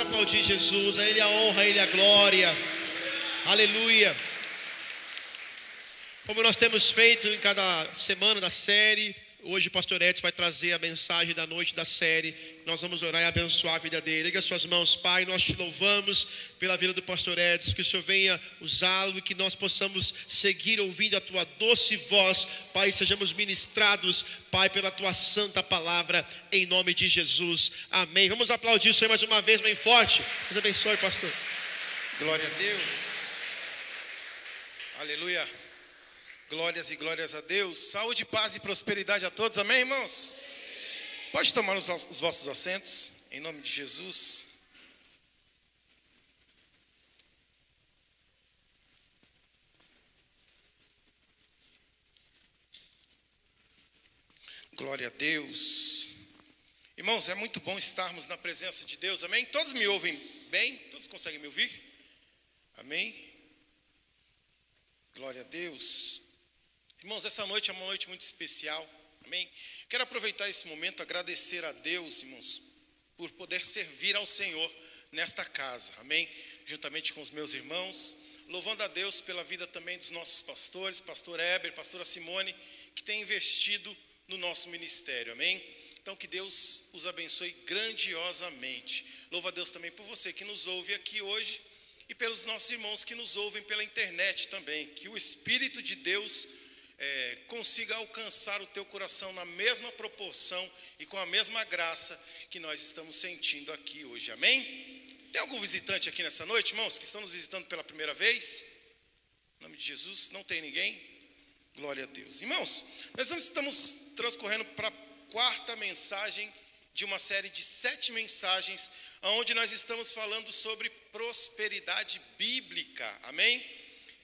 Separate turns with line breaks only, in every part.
aplaudir Jesus, a Ele a honra, a Ele a glória. Aleluia. Como nós temos feito em cada semana da série, hoje o pastor Edson vai trazer a mensagem da noite da série. Nós vamos orar e abençoar a vida dele. Liga suas mãos, Pai, nós te louvamos pela vida do pastor Edson, que o Senhor venha usá-lo e que nós possamos seguir ouvindo a tua doce voz, Pai, sejamos ministrados, Pai, pela tua santa palavra, em nome de Jesus, amém. Vamos aplaudir o Senhor mais uma vez, bem forte. Deus abençoe, pastor.
Glória a Deus, aleluia, glórias e glórias a Deus. Saúde, paz e prosperidade a todos, amém, irmãos? Pode tomar os vossos assentos, em nome de Jesus. Glória a Deus. Irmãos, é muito bom estarmos na presença de Deus, amém? Todos me ouvem bem? Todos conseguem me ouvir? Amém? Glória a Deus. Irmãos, essa noite é uma noite muito especial, amém? Quero aproveitar esse momento, agradecer a Deus, irmãos, por poder servir ao Senhor nesta casa, amém? Juntamente com os meus irmãos, louvando a Deus pela vida também dos nossos pastores, pastor Heber, pastora Simone, que tem investido no nosso ministério, amém? Então que Deus os abençoe grandiosamente. Louvo a Deus também por você que nos ouve aqui hoje e pelos nossos irmãos que nos ouvem pela internet também. Que o Espírito de Deus consiga alcançar o teu coração na mesma proporção e com a mesma graça que nós estamos sentindo aqui hoje, amém? Tem algum visitante aqui nessa noite, irmãos, que estão nos visitando pela primeira vez? Em nome de Jesus, não tem ninguém? Glória a Deus. Irmãos, nós estamos transcorrendo para a quarta mensagem de uma série de 7 mensagens, onde nós estamos falando sobre prosperidade bíblica, amém?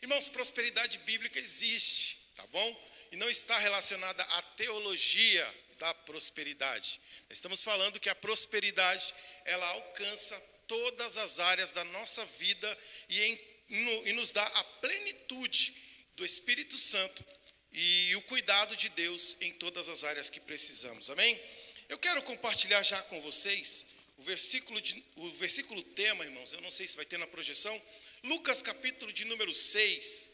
Irmãos, prosperidade bíblica existe, tá bom? E não está relacionada à teologia da prosperidade. Estamos falando que a prosperidade, ela alcança todas as áreas da nossa vida e nos dá a plenitude do Espírito Santo e o cuidado de Deus em todas as áreas que precisamos, amém? Eu quero compartilhar já com vocês o versículo tema, irmãos, eu não sei se vai ter na projeção, Lucas capítulo de número 6,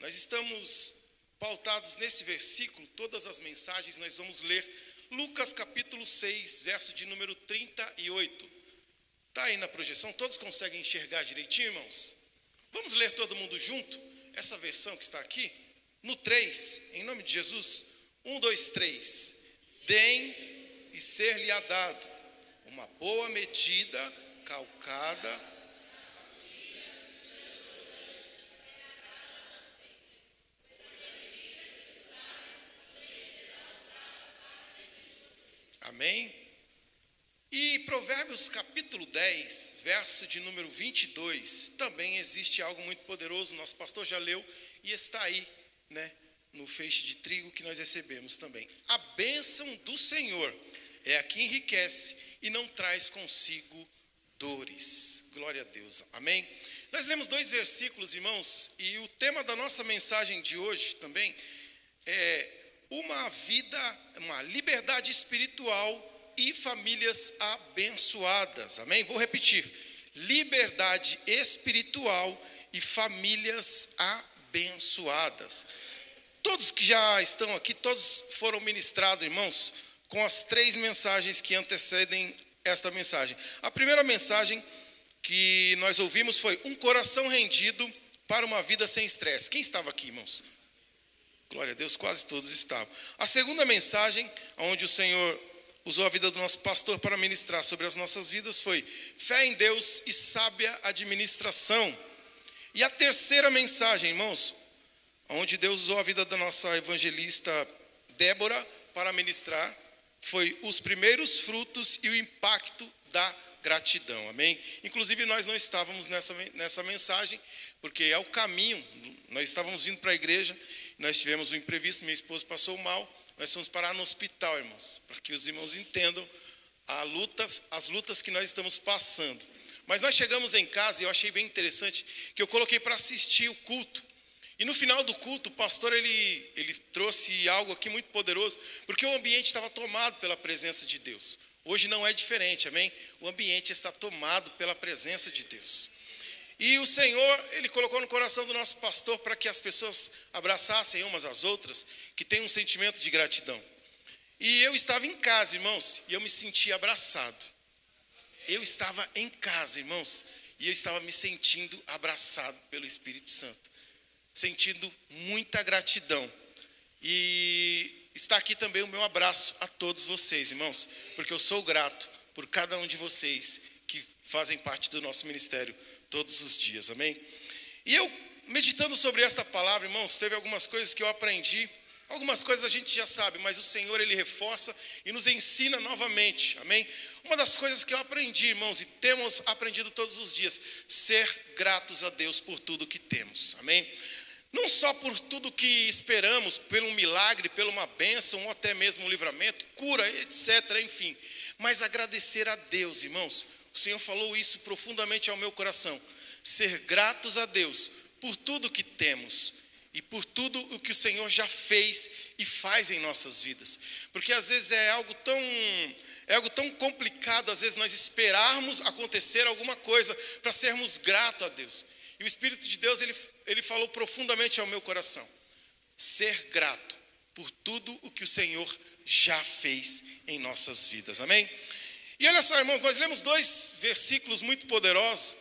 nós estamos pautados nesse versículo, todas as mensagens nós vamos ler, Lucas capítulo 6, verso de número 38, está aí na projeção, todos conseguem enxergar direitinho, irmãos? Vamos ler todo mundo junto, essa versão que está aqui, no 3, em nome de Jesus, 1, 2, 3, deem e ser-lhe-á dado, uma boa medida, calcada, amém? E Provérbios capítulo 10, verso de número 22, também existe algo muito poderoso, nosso pastor já leu, e está aí, né, no feixe de trigo que nós recebemos também. A bênção do Senhor é a que enriquece e não traz consigo dores. Glória a Deus, amém? Nós lemos 2 versículos, irmãos, e o tema da nossa mensagem de hoje também é uma liberdade espiritual e famílias abençoadas, amém? Vou repetir, liberdade espiritual e famílias abençoadas. Todos que já estão aqui, todos foram ministrados, irmãos, com as 3 mensagens que antecedem esta mensagem. A primeira mensagem que nós ouvimos foi um coração rendido para uma vida sem estresse. Quem estava aqui, irmãos? Glória a Deus, quase todos estavam. A segunda mensagem, onde o Senhor usou a vida do nosso pastor para ministrar sobre as nossas vidas, foi fé em Deus e sábia administração. E a terceira mensagem, irmãos, onde Deus usou a vida da nossa evangelista Débora para ministrar, foi os primeiros frutos e o impacto da gratidão, amém? Inclusive nós não estávamos nessa mensagem, porque ao caminho, nós estávamos vindo para a igreja, nós tivemos um imprevisto, minha esposa passou mal, nós fomos parar no hospital, irmãos, para que os irmãos entendam as lutas que nós estamos passando. Mas nós chegamos em casa e eu achei bem interessante, que eu coloquei para assistir o culto. E no final do culto, o pastor ele trouxe algo aqui muito poderoso, porque o ambiente estava tomado pela presença de Deus. Hoje não é diferente, amém? O ambiente está tomado pela presença de Deus. E o Senhor, Ele colocou no coração do nosso pastor para que as pessoas abraçassem umas às outras, que tem um sentimento de gratidão. E eu estava em casa, irmãos, e eu me senti abraçado. Eu estava em casa, irmãos, e eu estava me sentindo abraçado pelo Espírito Santo, sentindo muita gratidão. E está aqui também o meu abraço a todos vocês, irmãos, porque eu sou grato por cada um de vocês que fazem parte do nosso ministério todos os dias, amém? E eu, meditando sobre esta palavra, irmãos, teve algumas coisas que eu aprendi. Algumas coisas a gente já sabe, mas o Senhor, Ele reforça e nos ensina novamente, amém? Uma das coisas que eu aprendi, irmãos, e temos aprendido todos os dias, ser gratos a Deus por tudo que temos, amém? Não só por tudo que esperamos, pelo um milagre, pela uma bênção, ou até mesmo um livramento, cura, etc., enfim, mas agradecer a Deus, irmãos. O Senhor falou isso profundamente ao meu coração, ser gratos a Deus por tudo que temos, e por tudo o que o Senhor já fez e faz em nossas vidas. Porque às vezes é algo tão complicado, às vezes nós esperarmos acontecer alguma coisa para sermos gratos a Deus. E o Espírito de Deus, ele falou profundamente ao meu coração. Ser grato por tudo o que o Senhor já fez em nossas vidas. Amém? E olha só, irmãos, nós lemos 2 versículos muito poderosos.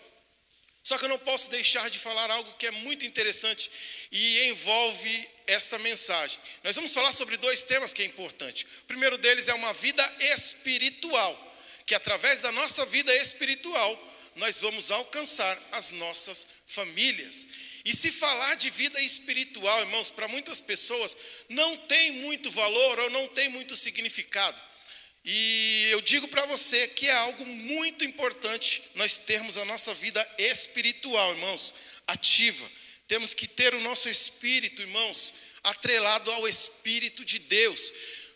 Só que eu não posso deixar de falar algo que é muito interessante e envolve esta mensagem. Nós vamos falar sobre 2 temas que é importante. O primeiro deles é uma vida espiritual, que através da nossa vida espiritual, nós vamos alcançar as nossas famílias. E se falar de vida espiritual, irmãos, para muitas pessoas não tem muito valor ou não tem muito significado. E eu digo para você que é algo muito importante nós termos a nossa vida espiritual, irmãos, ativa. Temos que ter o nosso espírito, irmãos, atrelado ao Espírito de Deus.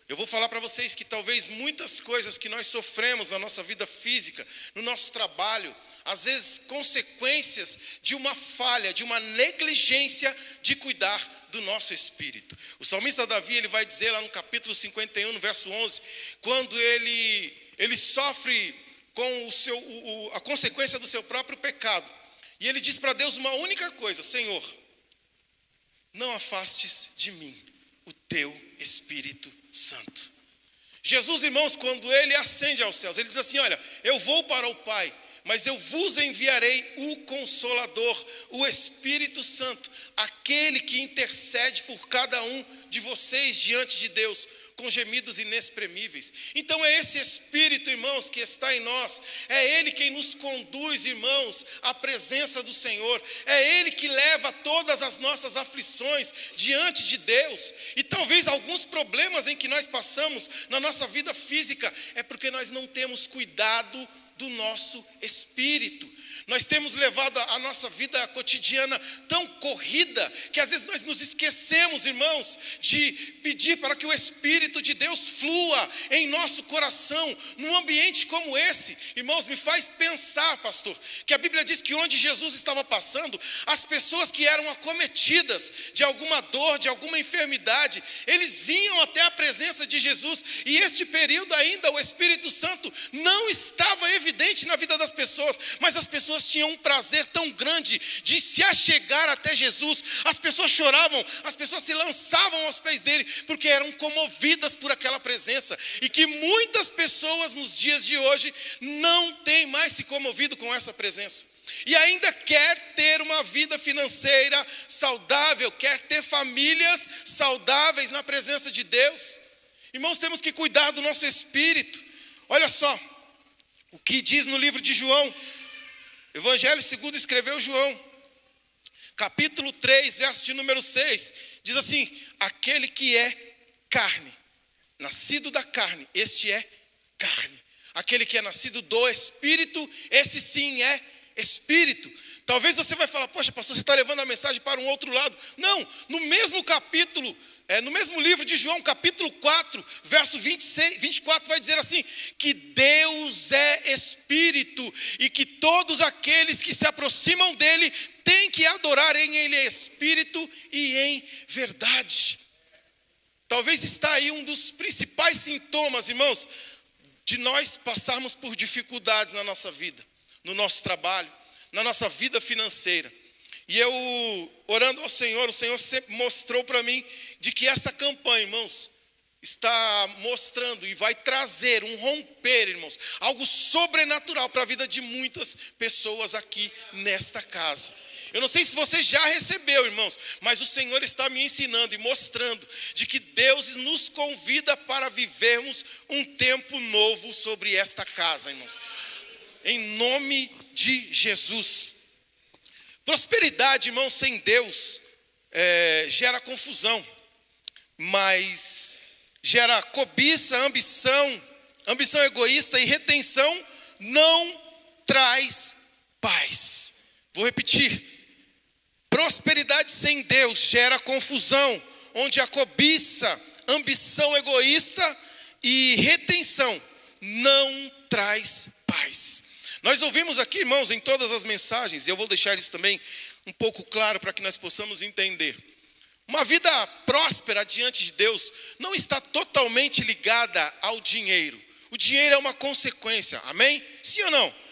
Eu vou falar para vocês que talvez muitas coisas que nós sofremos na nossa vida física, no nosso trabalho, às vezes consequências de uma falha, de uma negligência de cuidar do nosso espírito. O salmista Davi, ele vai dizer lá no capítulo 51, no verso 11, quando ele sofre com a consequência do seu próprio pecado. E ele diz para Deus uma única coisa: Senhor, não afastes de mim o teu Espírito Santo. Jesus, irmãos, quando ele ascende aos céus, ele diz assim: olha, eu vou para o Pai, mas eu vos enviarei o Consolador, o Espírito Santo, aquele que intercede por cada um de vocês diante de Deus, com gemidos inexprimíveis. Então é esse Espírito, irmãos, que está em nós, é Ele quem nos conduz, irmãos, à presença do Senhor, é Ele que leva todas as nossas aflições diante de Deus. E talvez alguns problemas em que nós passamos na nossa vida física, é porque nós não temos cuidado do nosso espírito. Nós temos levado a nossa vida cotidiana tão corrida, que às vezes nós nos esquecemos, irmãos, de pedir para que o Espírito de Deus flua em nosso coração, num ambiente como esse. Irmãos, me faz pensar, pastor, que a Bíblia diz que onde Jesus estava passando, as pessoas que eram acometidas de alguma dor, de alguma enfermidade, eles vinham até a presença de Jesus, e este período ainda o Espírito Santo não estava evidente na vida das pessoas, mas as pessoas tinham um prazer tão grande de se achegar até Jesus. As pessoas choravam, as pessoas se lançavam aos pés dele, porque eram comovidas por aquela presença, e que muitas pessoas nos dias de hoje não têm mais se comovido com essa presença, e ainda quer ter uma vida financeira saudável, quer ter famílias saudáveis na presença de Deus. Irmãos, temos que cuidar do nosso espírito. Olha só o que diz no livro de João, Evangelho segundo escreveu João, capítulo 3, verso de número 6, diz assim: aquele que é carne, nascido da carne, este é carne. Aquele que é nascido do Espírito, esse sim é Espírito. Talvez você vai falar: poxa, pastor, você está levando a mensagem para um outro lado. Não, no mesmo capítulo, no mesmo livro de João, capítulo 4, verso 24, vai dizer assim: que Deus é Espírito, e que todos aqueles que se aproximam dele têm que adorar em ele Espírito e em verdade. Talvez está aí um dos principais sintomas, irmãos, de nós passarmos por dificuldades na nossa vida, no nosso trabalho, na nossa vida financeira. E eu, orando ao Senhor, o Senhor sempre mostrou para mim de que essa campanha, irmãos, está mostrando e vai trazer um romper, irmãos, algo sobrenatural para a vida de muitas pessoas aqui nesta casa. Eu não sei se você já recebeu, irmãos, mas o Senhor está me ensinando e mostrando de que Deus nos convida para vivermos um tempo novo sobre esta casa, irmãos. Em nome de Jesus. Prosperidade, irmãos, sem Deus gera confusão, mas gera cobiça, ambição egoísta e retenção não traz paz. Vou repetir. Prosperidade sem Deus gera confusão, onde a cobiça, ambição egoísta e retenção não traz paz. Nós ouvimos aqui, irmãos, em todas as mensagens, e eu vou deixar isso também um pouco claro para que nós possamos entender. Uma vida próspera diante de Deus não está totalmente ligada ao dinheiro. O dinheiro é uma consequência, amém? Sim ou não?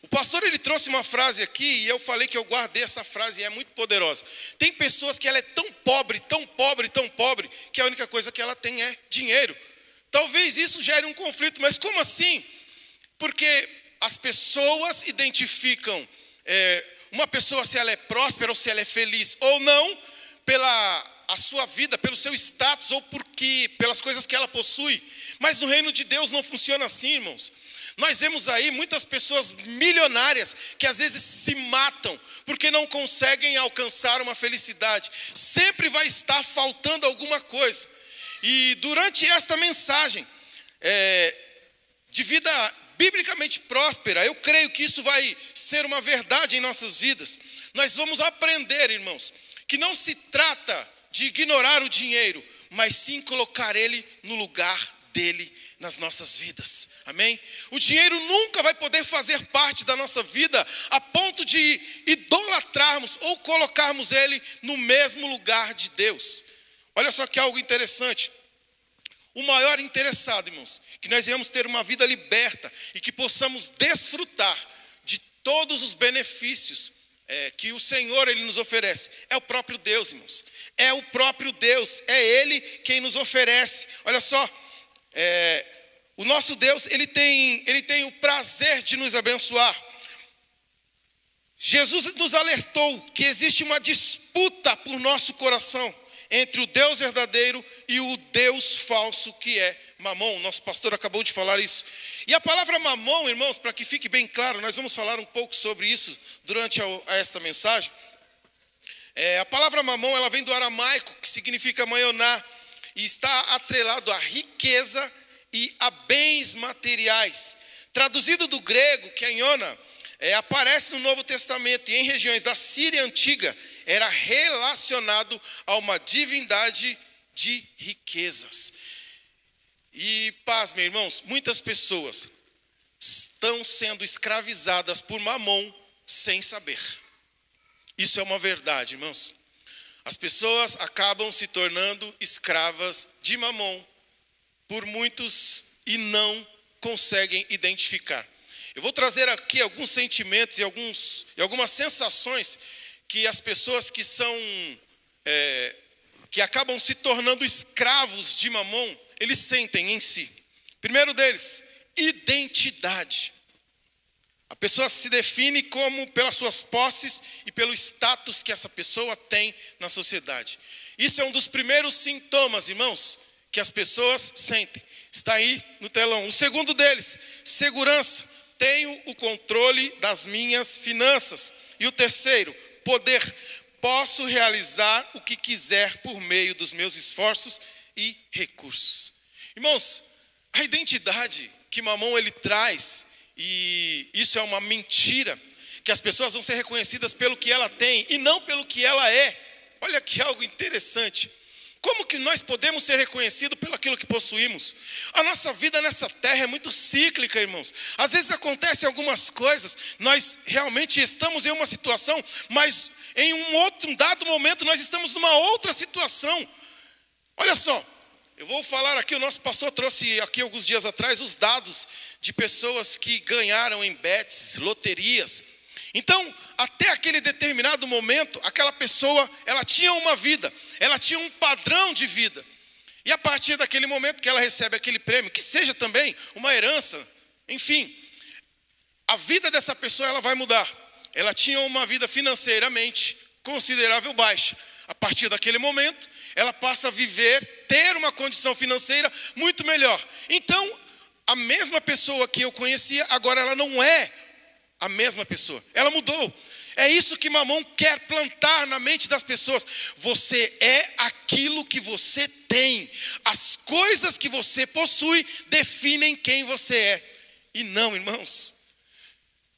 O pastor, ele trouxe uma frase aqui, e eu falei que eu guardei essa frase, e é muito poderosa. Tem pessoas que ela é tão pobre, que a única coisa que ela tem é dinheiro. Talvez isso gere um conflito, mas como assim? Porque as pessoas identificam uma pessoa se ela é próspera ou se ela é feliz ou não, pela a sua vida, pelo seu status ou pelas coisas que ela possui. Mas no reino de Deus não funciona assim, irmãos. Nós vemos aí muitas pessoas milionárias que às vezes se matam porque não conseguem alcançar uma felicidade. Sempre vai estar faltando alguma coisa. E durante esta mensagem de vida biblicamente próspera, eu creio que isso vai ser uma verdade em nossas vidas. Nós vamos aprender, irmãos, que não se trata de ignorar o dinheiro, mas sim colocar ele no lugar dele nas nossas vidas. Amém? O dinheiro nunca vai poder fazer parte da nossa vida a ponto de idolatrarmos ou colocarmos ele no mesmo lugar de Deus. Olha só que algo interessante. O maior interessado, irmãos, que nós venhamos ter uma vida liberta e que possamos desfrutar de todos os benefícios que o Senhor ele nos oferece. É o próprio Deus, irmãos. É o próprio Deus. É Ele quem nos oferece. Olha só. O nosso Deus, ele tem o prazer de nos abençoar. Jesus nos alertou que existe uma disputa por nosso coração entre o Deus verdadeiro e o Deus falso, que é Mamon. Nosso pastor acabou de falar isso. E a palavra Mamon, irmãos, para que fique bem claro, nós vamos falar um pouco sobre isso durante esta mensagem. A palavra Mamon, ela vem do aramaico, que significa manhoná, e está atrelado à riqueza e a bens materiais. Traduzido do grego, que é iona, aparece no Novo Testamento e em regiões da Síria antiga, era relacionado a uma divindade de riquezas. E, pasmem, irmãos, muitas pessoas estão sendo escravizadas por Mamon sem saber. Isso é uma verdade, irmãos. As pessoas acabam se tornando escravas de Mamon por muitos e não conseguem identificar. Eu vou trazer aqui alguns sentimentos e algumas sensações que as pessoas que acabam se tornando escravos de Mamon, eles sentem em si. Primeiro deles, identidade. A pessoa se define como pelas suas posses e pelo status que essa pessoa tem na sociedade. Isso é um dos primeiros sintomas, irmãos, que as pessoas sentem. Está aí no telão. O segundo deles, segurança. Tenho o controle das minhas finanças. E o terceiro, poder. Posso realizar o que quiser por meio dos meus esforços e recursos. Irmãos, a identidade que Mamon ele traz, e isso é uma mentira, que as pessoas vão ser reconhecidas pelo que ela tem e não pelo que ela é. Olha que algo interessante. Como que nós podemos ser reconhecidos pelo aquilo que possuímos? A nossa vida nessa terra é muito cíclica, irmãos. Às vezes acontecem algumas coisas, nós realmente estamos em uma situação, mas em um dado momento nós estamos numa outra situação. Olha só, eu vou falar aqui, o nosso pastor trouxe aqui alguns dias atrás os dados de pessoas que ganharam em bets, loterias. Então, até aquele determinado momento, aquela pessoa, ela tinha uma vida, ela tinha um padrão de vida. E a partir daquele momento que ela recebe aquele prêmio, que seja também uma herança, enfim, a vida dessa pessoa ela vai mudar. Ela tinha uma vida financeiramente considerável baixa. A partir daquele momento, ela passa a viver, ter uma condição financeira muito melhor. Então, a mesma pessoa que eu conhecia, agora ela não é a mesma pessoa. Ela mudou. É isso que Mamon quer plantar na mente das pessoas. Você é aquilo que você tem. As coisas que você possui definem quem você é. E não, irmãos,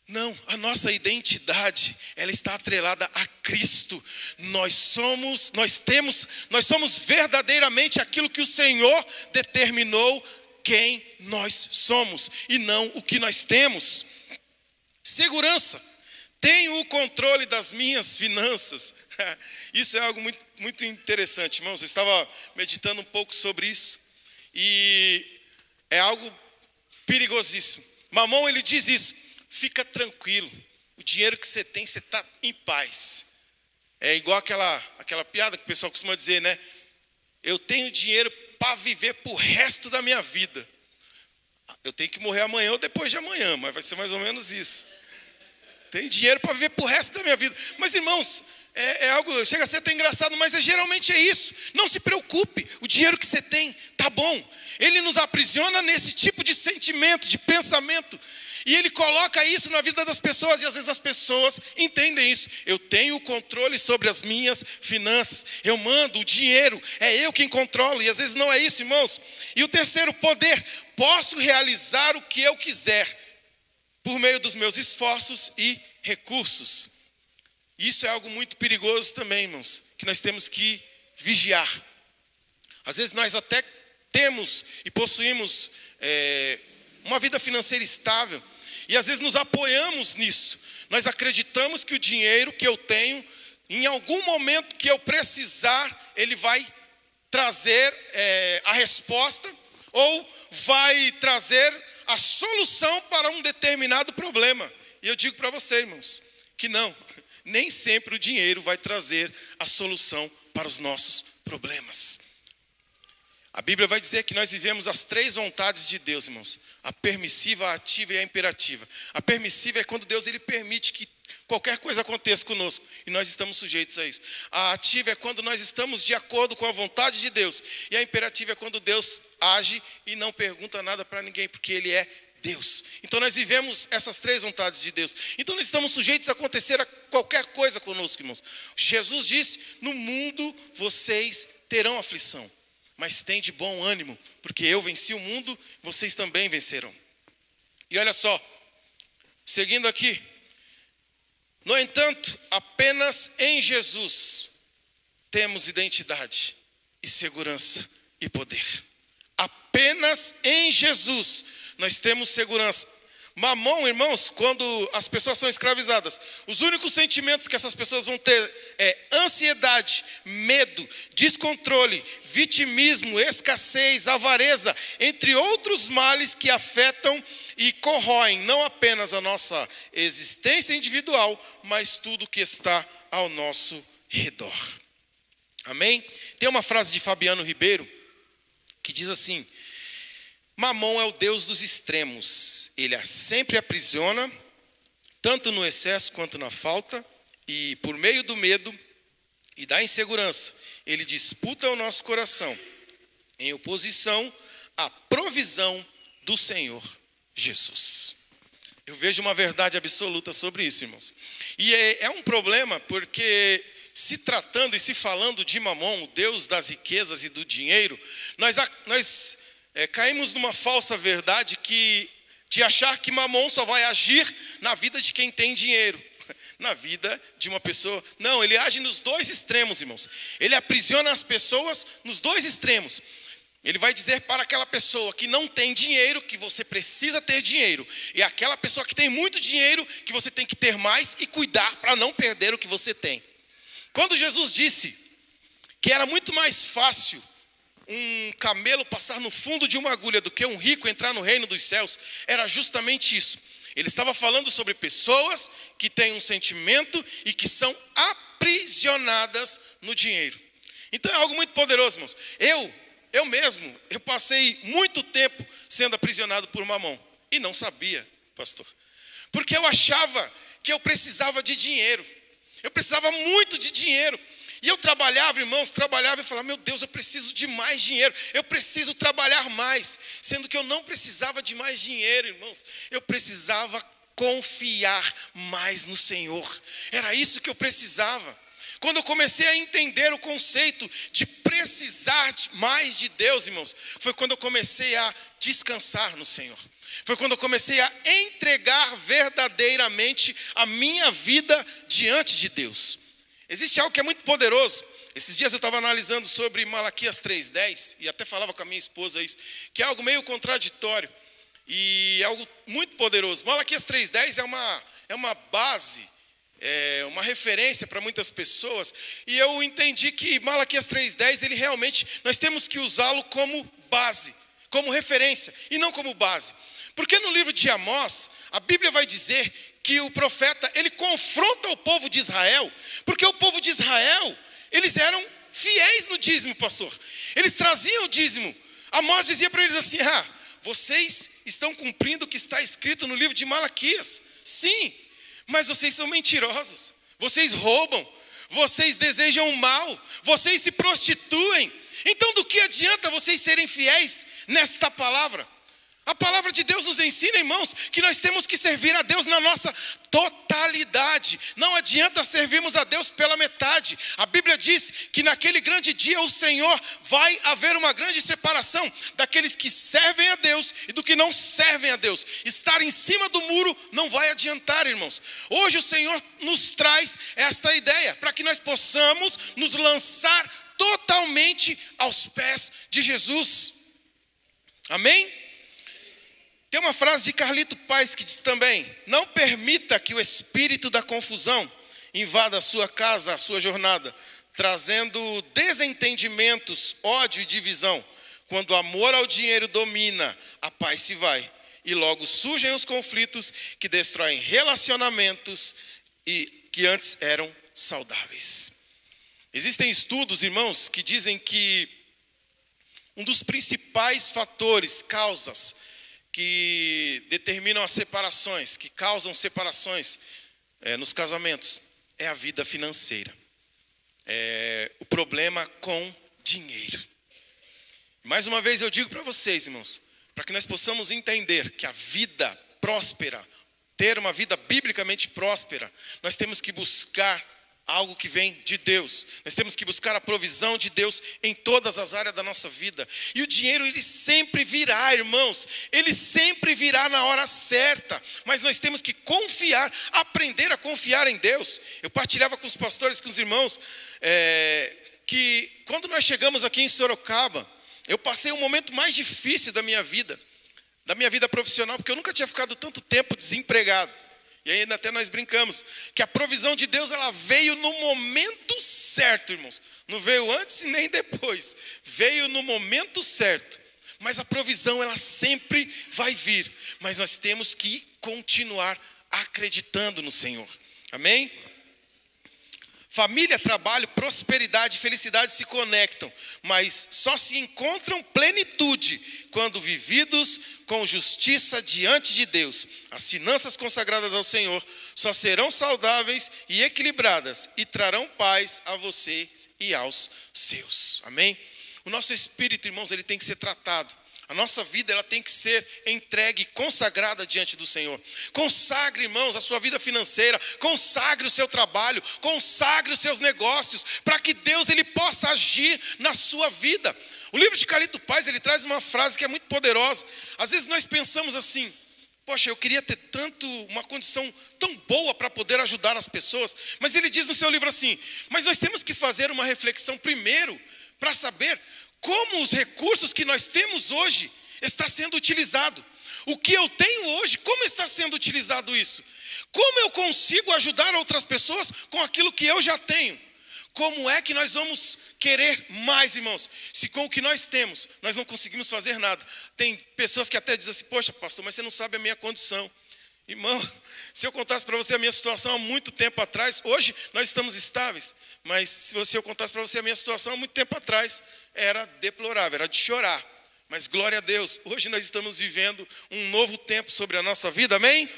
não, a nossa identidade, ela está atrelada a Cristo. Nós somos verdadeiramente aquilo que o Senhor determinou quem nós somos e não o que nós temos. Segurança. Tenho o controle das minhas finanças. Isso é algo muito, muito interessante, irmãos. Eu estava meditando um pouco sobre isso. E é algo perigosíssimo. Mamon, ele diz isso. Fica tranquilo. O dinheiro que você tem, você está em paz. É igual aquela piada que o pessoal costuma dizer, né? Eu tenho dinheiro para viver pro resto da minha vida. Eu tenho que morrer amanhã ou depois de amanhã, mas vai ser mais ou menos isso. Tenho dinheiro para viver pro resto da minha vida. Mas, irmãos, é algo, chega a ser até engraçado, mas geralmente é isso. Não se preocupe, o dinheiro que você tem tá bom. Ele nos aprisiona nesse tipo de sentimento, de pensamento. E ele coloca isso na vida das pessoas, e às vezes as pessoas entendem isso. Eu tenho o controle sobre as minhas finanças. Eu mando o dinheiro, é eu quem controlo. E às vezes não é isso, irmãos. E o terceiro, poder. Posso realizar o que eu quiser por meio dos meus esforços e recursos. Isso é algo muito perigoso também, irmãos, que nós temos que vigiar. Às vezes nós até temos e possuímos uma vida financeira estável, e às vezes nos apoiamos nisso. Nós acreditamos que o dinheiro que eu tenho, em algum momento que eu precisar, ele vai trazer a resposta, ou vai trazer a solução para um determinado problema. E eu digo para você, irmãos, que não, nem sempre o dinheiro vai trazer a solução para os nossos problemas. A Bíblia vai dizer que nós vivemos as três vontades de Deus, irmãos. A permissiva, a ativa e a imperativa. A permissiva é quando Deus ele permite que qualquer coisa aconteça conosco e nós estamos sujeitos a isso. A ativa é quando nós estamos de acordo com a vontade de Deus. E a imperativa é quando Deus age e não pergunta nada para ninguém, porque Ele é Deus. Então nós vivemos essas três vontades de Deus. Então nós estamos sujeitos a acontecer a qualquer coisa conosco, irmãos. Jesus disse, no mundo vocês terão aflição, mas tem de bom ânimo, porque eu venci o mundo, vocês também vencerão. E olha só, seguindo aqui. No entanto, apenas em Jesus temos identidade e segurança e poder. Apenas em Jesus nós temos segurança. Mamon, irmãos, quando as pessoas são escravizadas, os únicos sentimentos que essas pessoas vão ter é ansiedade, medo, descontrole, vitimismo, escassez, avareza, entre outros males que afetam e corroem não apenas a nossa existência individual, mas tudo que está ao nosso redor. Amém? Tem uma frase de Fabiano Ribeiro que diz assim: Mamon é o Deus dos extremos. Ele sempre aprisiona, tanto no excesso quanto na falta, e por meio do medo e da insegurança, ele disputa o nosso coração, em oposição à provisão do Senhor Jesus. Eu vejo uma verdade absoluta sobre isso, irmãos. E é um problema, porque se tratando e se falando de Mamon, o Deus das riquezas e do dinheiro, nós caímos numa falsa verdade de achar que Mamon só vai agir na vida de quem tem dinheiro, na vida de uma pessoa. Não, ele age nos dois extremos, irmãos. Ele aprisiona as pessoas nos dois extremos. Ele vai dizer para aquela pessoa que não tem dinheiro que você precisa ter dinheiro, e aquela pessoa que tem muito dinheiro que você tem que ter mais e cuidar para não perder o que você tem. Quando Jesus disse que era muito mais fácil um camelo passar no fundo de uma agulha do que um rico entrar no reino dos céus, era justamente isso. Ele estava falando sobre pessoas que têm um sentimento e que são aprisionadas no dinheiro. Então é algo muito poderoso, irmãos. Eu mesmo passei muito tempo sendo aprisionado por mamão. E não sabia, pastor. Porque eu achava que eu precisava de dinheiro. Eu precisava muito de dinheiro. E eu trabalhava, irmãos, e falava, meu Deus, eu preciso de mais dinheiro. Eu preciso trabalhar mais. Sendo que eu não precisava de mais dinheiro, irmãos. Eu precisava confiar mais no Senhor. Era isso que eu precisava. Quando eu comecei a entender o conceito de precisar mais de Deus, irmãos, foi quando eu comecei a descansar no Senhor. Foi quando eu comecei a entregar verdadeiramente a minha vida diante de Deus. Existe algo que é muito poderoso. Esses dias eu estava analisando sobre Malaquias 3:10, e até falava com a minha esposa isso, que é algo meio contraditório, e é algo muito poderoso. Malaquias 3:10 é uma base, uma referência para muitas pessoas, e eu entendi que Malaquias 3:10, ele realmente, nós temos que usá-lo como base, como referência, e não como base. Porque no livro de Amós, a Bíblia vai dizer que o profeta, ele confronta o povo de Israel, porque o povo de Israel, eles eram fiéis no dízimo, pastor. Eles traziam o dízimo. Amós dizia para eles assim, vocês estão cumprindo o que está escrito no livro de Malaquias. Sim, mas vocês são mentirosos. Vocês roubam, vocês desejam o mal, vocês se prostituem. Então do que adianta vocês serem fiéis nesta palavra? A palavra de Deus nos ensina, irmãos, que nós temos que servir a Deus na nossa totalidade. Não adianta servirmos a Deus pela metade. A Bíblia diz que naquele grande dia o Senhor vai haver uma grande separação daqueles que servem a Deus e do que não servem a Deus. Estar em cima do muro não vai adiantar, irmãos. Hoje o Senhor nos traz esta ideia para que nós possamos nos lançar totalmente aos pés de Jesus. Amém? Tem uma frase de Carlito Paes que diz também, não permita que o espírito da confusão invada a sua casa, a sua jornada, trazendo desentendimentos, ódio e divisão. Quando o amor ao dinheiro domina, a paz se vai. E logo surgem os conflitos que destroem relacionamentos e que antes eram saudáveis. Existem estudos, irmãos, que dizem que um dos principais fatores, causas, que determinam as separações, que causam separações nos casamentos, é a vida financeira. O problema com dinheiro. Mais uma vez eu digo para vocês, irmãos, para que nós possamos entender que a vida próspera, ter uma vida biblicamente próspera, nós temos que buscar algo que vem de Deus. Nós temos que buscar a provisão de Deus em todas as áreas da nossa vida. E o dinheiro, ele sempre virá, irmãos. Ele sempre virá na hora certa. Mas nós temos que confiar, aprender a confiar em Deus. Eu partilhava com os pastores, com os irmãos, que quando nós chegamos aqui em Sorocaba, eu passei o momento mais difícil da minha vida profissional, porque eu nunca tinha ficado tanto tempo desempregado. E ainda até nós brincamos, que a provisão de Deus, ela veio no momento certo, irmãos. Não veio antes e nem depois. Veio no momento certo. Mas a provisão, ela sempre vai vir. Mas nós temos que continuar acreditando no Senhor. Amém? Família, trabalho, prosperidade e felicidade se conectam, mas só se encontram plenitude quando vividos com justiça diante de Deus. As finanças consagradas ao Senhor só serão saudáveis e equilibradas e trarão paz a vocês e aos seus. Amém? O nosso espírito, irmãos, ele tem que ser tratado. A nossa vida, ela tem que ser entregue, consagrada diante do Senhor. Consagre, irmãos, a sua vida financeira. Consagre o seu trabalho. Consagre os seus negócios. Para que Deus, ele possa agir na sua vida. O livro de Carlito Paes, ele traz uma frase que é muito poderosa. Às vezes nós pensamos assim, poxa, eu queria ter uma condição tão boa para poder ajudar as pessoas. Mas ele diz no seu livro assim, mas nós temos que fazer uma reflexão primeiro para saber como os recursos que nós temos hoje está sendo utilizado. O que eu tenho hoje, como está sendo utilizado isso? Como eu consigo ajudar outras pessoas com aquilo que eu já tenho? Como é que nós vamos querer mais, irmãos, se com o que nós temos, nós não conseguimos fazer nada? Tem pessoas que até dizem assim, poxa, pastor, mas você não sabe a minha condição. Irmão, se eu contasse para você a minha situação há muito tempo atrás, hoje nós estamos estáveis, mas se eu contasse para você a minha situação há muito tempo atrás, era deplorável, era de chorar. Mas glória a Deus, hoje nós estamos vivendo um novo tempo sobre a nossa vida, amém?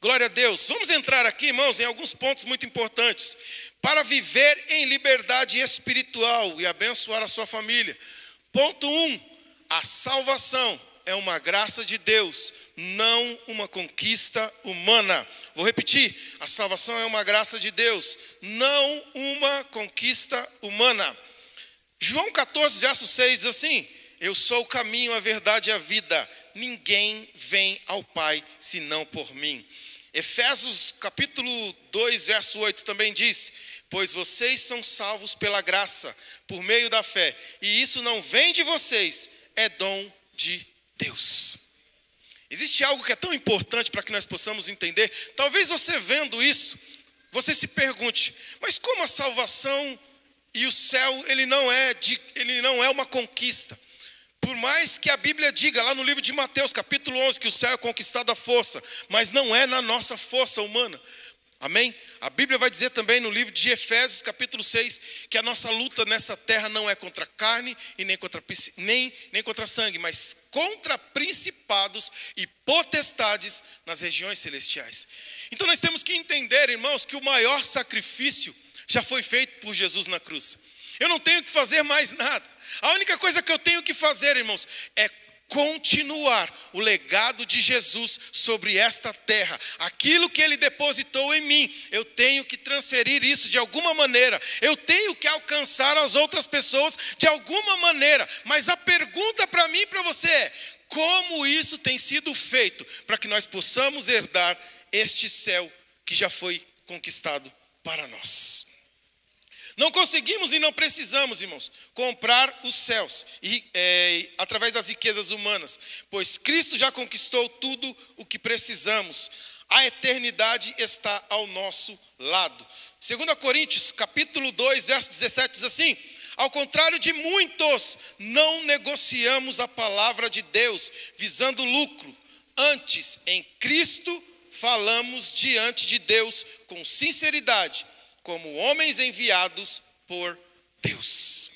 Glória a Deus. Vamos entrar aqui, irmãos, em alguns pontos muito importantes. Para viver em liberdade espiritual e abençoar a sua família. Ponto 1, a salvação é uma graça de Deus, não uma conquista humana. Vou repetir, a salvação é uma graça de Deus, não uma conquista humana. João 14, verso 6 diz assim, eu sou o caminho, a verdade e a vida. Ninguém vem ao Pai, senão por mim. Efésios capítulo 2, verso 8 também diz, pois vocês são salvos pela graça, por meio da fé. E isso não vem de vocês, é dom de Deus. Existe algo que é tão importante para que nós possamos entender. Talvez você vendo isso, você se pergunte, mas como a salvação e o céu, ele não é uma conquista? Por mais que a Bíblia diga lá no livro de Mateus, capítulo 11, que o céu é conquistado à força, mas não é na nossa força humana. Amém? A Bíblia vai dizer também no livro de Efésios, capítulo 6, que a nossa luta nessa terra não é contra carne e nem contra sangue, mas contra principados e potestades nas regiões celestiais. Então nós temos que entender, irmãos, que o maior sacrifício já foi feito por Jesus na cruz. Eu não tenho que fazer mais nada. A única coisa que eu tenho que fazer, irmãos, é continuar o legado de Jesus sobre esta terra. Aquilo que Ele depositou em mim, eu tenho que transferir isso de alguma maneira. Eu tenho que alcançar as outras pessoas de alguma maneira. Mas a pergunta para mim e para você é, como isso tem sido feito para que nós possamos herdar este céu que já foi conquistado para nós? Não conseguimos e não precisamos, irmãos, comprar os céus através das riquezas humanas, pois Cristo já conquistou tudo o que precisamos. A eternidade está ao nosso lado. 2 Coríntios, capítulo 2, verso 17, diz assim, ao contrário de muitos, não negociamos a palavra de Deus, visando lucro. Antes, em Cristo, falamos diante de Deus com sinceridade, como homens enviados por Deus.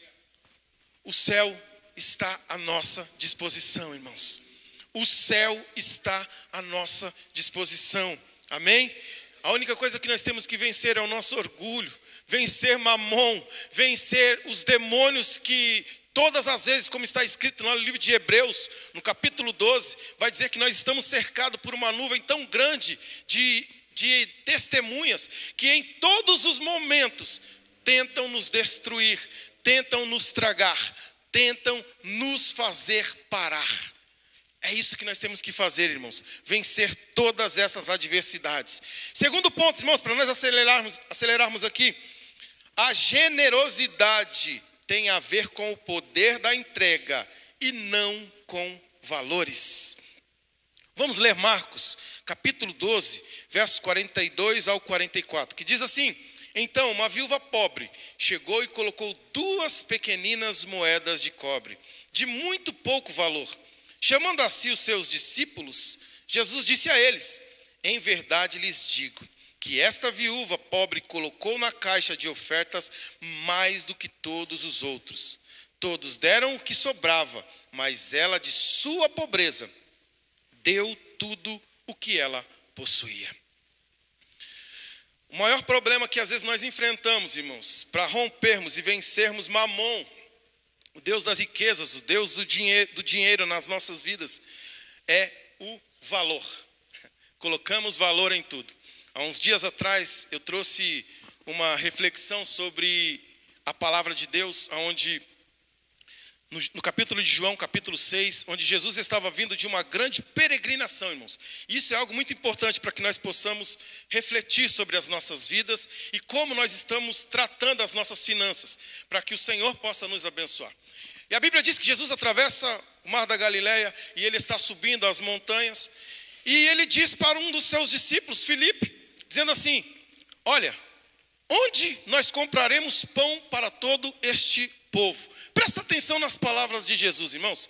O céu está à nossa disposição, irmãos. O céu está à nossa disposição. Amém? A única coisa que nós temos que vencer é o nosso orgulho, vencer Mamon, vencer os demônios que todas as vezes, como está escrito no livro de Hebreus, no capítulo 12, vai dizer que nós estamos cercados por uma nuvem tão grande de testemunhas que em todos os momentos tentam nos destruir, tentam nos tragar, tentam nos fazer parar. É isso que nós temos que fazer, irmãos, vencer todas essas adversidades. Segundo ponto, irmãos, para nós acelerarmos aqui, a generosidade tem a ver com o poder da entrega e não com valores. Vamos ler Marcos, capítulo 12, versos 42 ao 44, que diz assim, então uma viúva pobre chegou e colocou 2 pequeninas moedas de cobre, de muito pouco valor. Chamando a si os seus discípulos, Jesus disse a eles, em verdade lhes digo, que esta viúva pobre colocou na caixa de ofertas mais do que todos os outros. Todos deram o que sobrava, mas ela de sua pobreza deu tudo o que ela possuía. O maior problema que às vezes nós enfrentamos, irmãos, para rompermos e vencermos Mamon, o Deus das riquezas, o Deus do dinheiro nas nossas vidas, é o valor. Colocamos valor em tudo. Há uns dias atrás eu trouxe uma reflexão sobre a palavra de Deus, onde no capítulo de João, capítulo 6, onde Jesus estava vindo de uma grande peregrinação, irmãos. Isso é algo muito importante para que nós possamos refletir sobre as nossas vidas e como nós estamos tratando as nossas finanças, para que o Senhor possa nos abençoar. E a Bíblia diz que Jesus atravessa o mar da Galileia e ele está subindo as montanhas. E ele diz para um dos seus discípulos, Filipe, dizendo assim, olha, onde nós compraremos pão para todo este povo? Presta atenção nas palavras de Jesus, irmãos.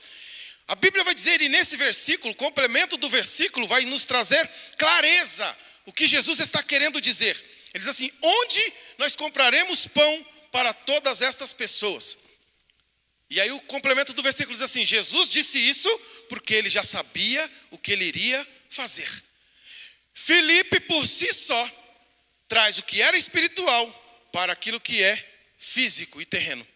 A Bíblia vai dizer, e nesse versículo, o complemento do versículo vai nos trazer clareza, o que Jesus está querendo dizer. Ele diz assim, onde nós compraremos pão para todas estas pessoas? E aí o complemento do versículo diz assim, Jesus disse isso porque ele já sabia o que ele iria fazer. Filipe, por si só, traz o que era espiritual para aquilo que é físico e terreno.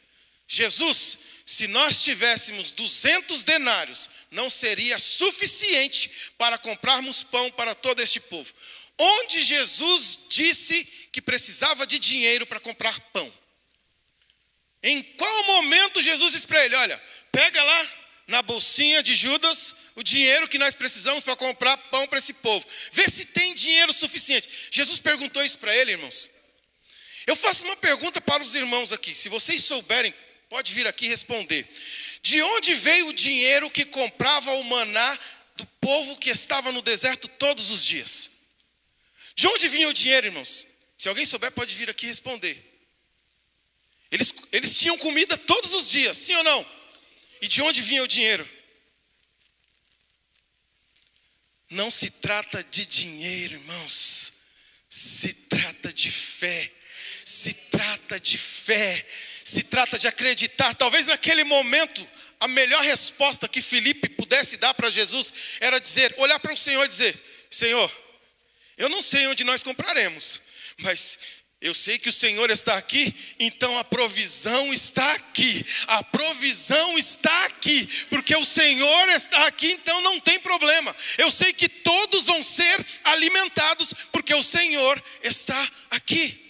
Jesus, se nós tivéssemos 200 denários, não seria suficiente para comprarmos pão para todo este povo. Onde Jesus disse que precisava de dinheiro para comprar pão? Em qual momento Jesus disse para ele, olha, pega lá na bolsinha de Judas o dinheiro que nós precisamos para comprar pão para esse povo. Vê se tem dinheiro suficiente. Jesus perguntou isso para ele, irmãos. Eu faço uma pergunta para os irmãos aqui. Se vocês souberem, pode vir aqui responder. De onde veio o dinheiro que comprava o maná do povo que estava no deserto todos os dias? De onde vinha o dinheiro, irmãos? Se alguém souber, pode vir aqui responder. Eles tinham comida todos os dias, sim ou não? E de onde vinha o dinheiro? Não se trata de dinheiro, irmãos. Se trata de fé. Se trata de fé. Se trata de acreditar. Talvez naquele momento, a melhor resposta que Filipe pudesse dar para Jesus era dizer, olhar para o Senhor e dizer, Senhor, eu não sei onde nós compraremos, mas eu sei que o Senhor está aqui, então a provisão está aqui. A provisão está aqui, porque o Senhor está aqui, então não tem problema. Eu sei que todos vão ser alimentados, porque o Senhor está aqui.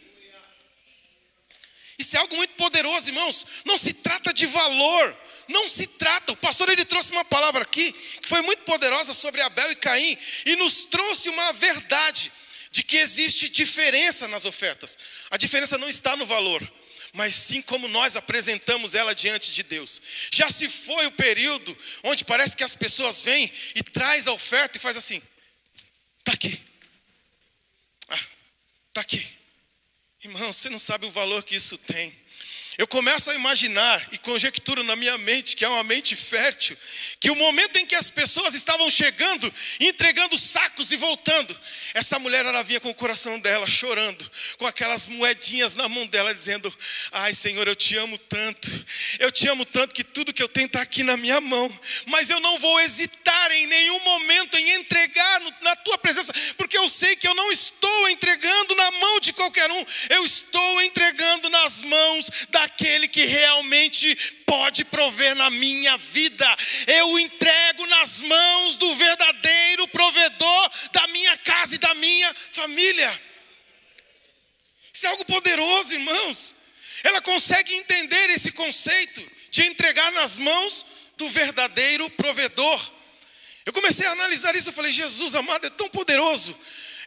Isso é algo muito poderoso, irmãos. Não se trata de valor, não se trata. O pastor ele trouxe uma palavra aqui, que foi muito poderosa sobre Abel e Caim, e nos trouxe uma verdade, de que existe diferença nas ofertas. A diferença não está no valor, mas sim como nós apresentamos ela diante de Deus. Já se foi o período onde parece que as pessoas vêm e traz a oferta e faz assim, está aqui, está aqui. Irmão, você não sabe o valor que isso tem. Eu começo a imaginar e conjecturo na minha mente, que é uma mente fértil, que o momento em que as pessoas estavam chegando, entregando sacos e voltando, essa mulher ela vinha com o coração dela chorando, com aquelas moedinhas na mão dela, dizendo, ai Senhor, eu te amo tanto que tudo que eu tenho está aqui na minha mão, mas eu não vou hesitar em nenhum momento em entregar na tua presença, porque eu sei que eu não estou entregando na mão de qualquer um, eu estou entregando nas mãos daquele que realmente pode prover na minha vida. Eu entrego nas mãos do verdadeiro provedor da minha casa e da minha família. Isso é algo poderoso, irmãos. Ela consegue entender esse conceito de entregar nas mãos do verdadeiro provedor. Eu comecei a analisar isso, eu falei, Jesus amado, é tão poderoso.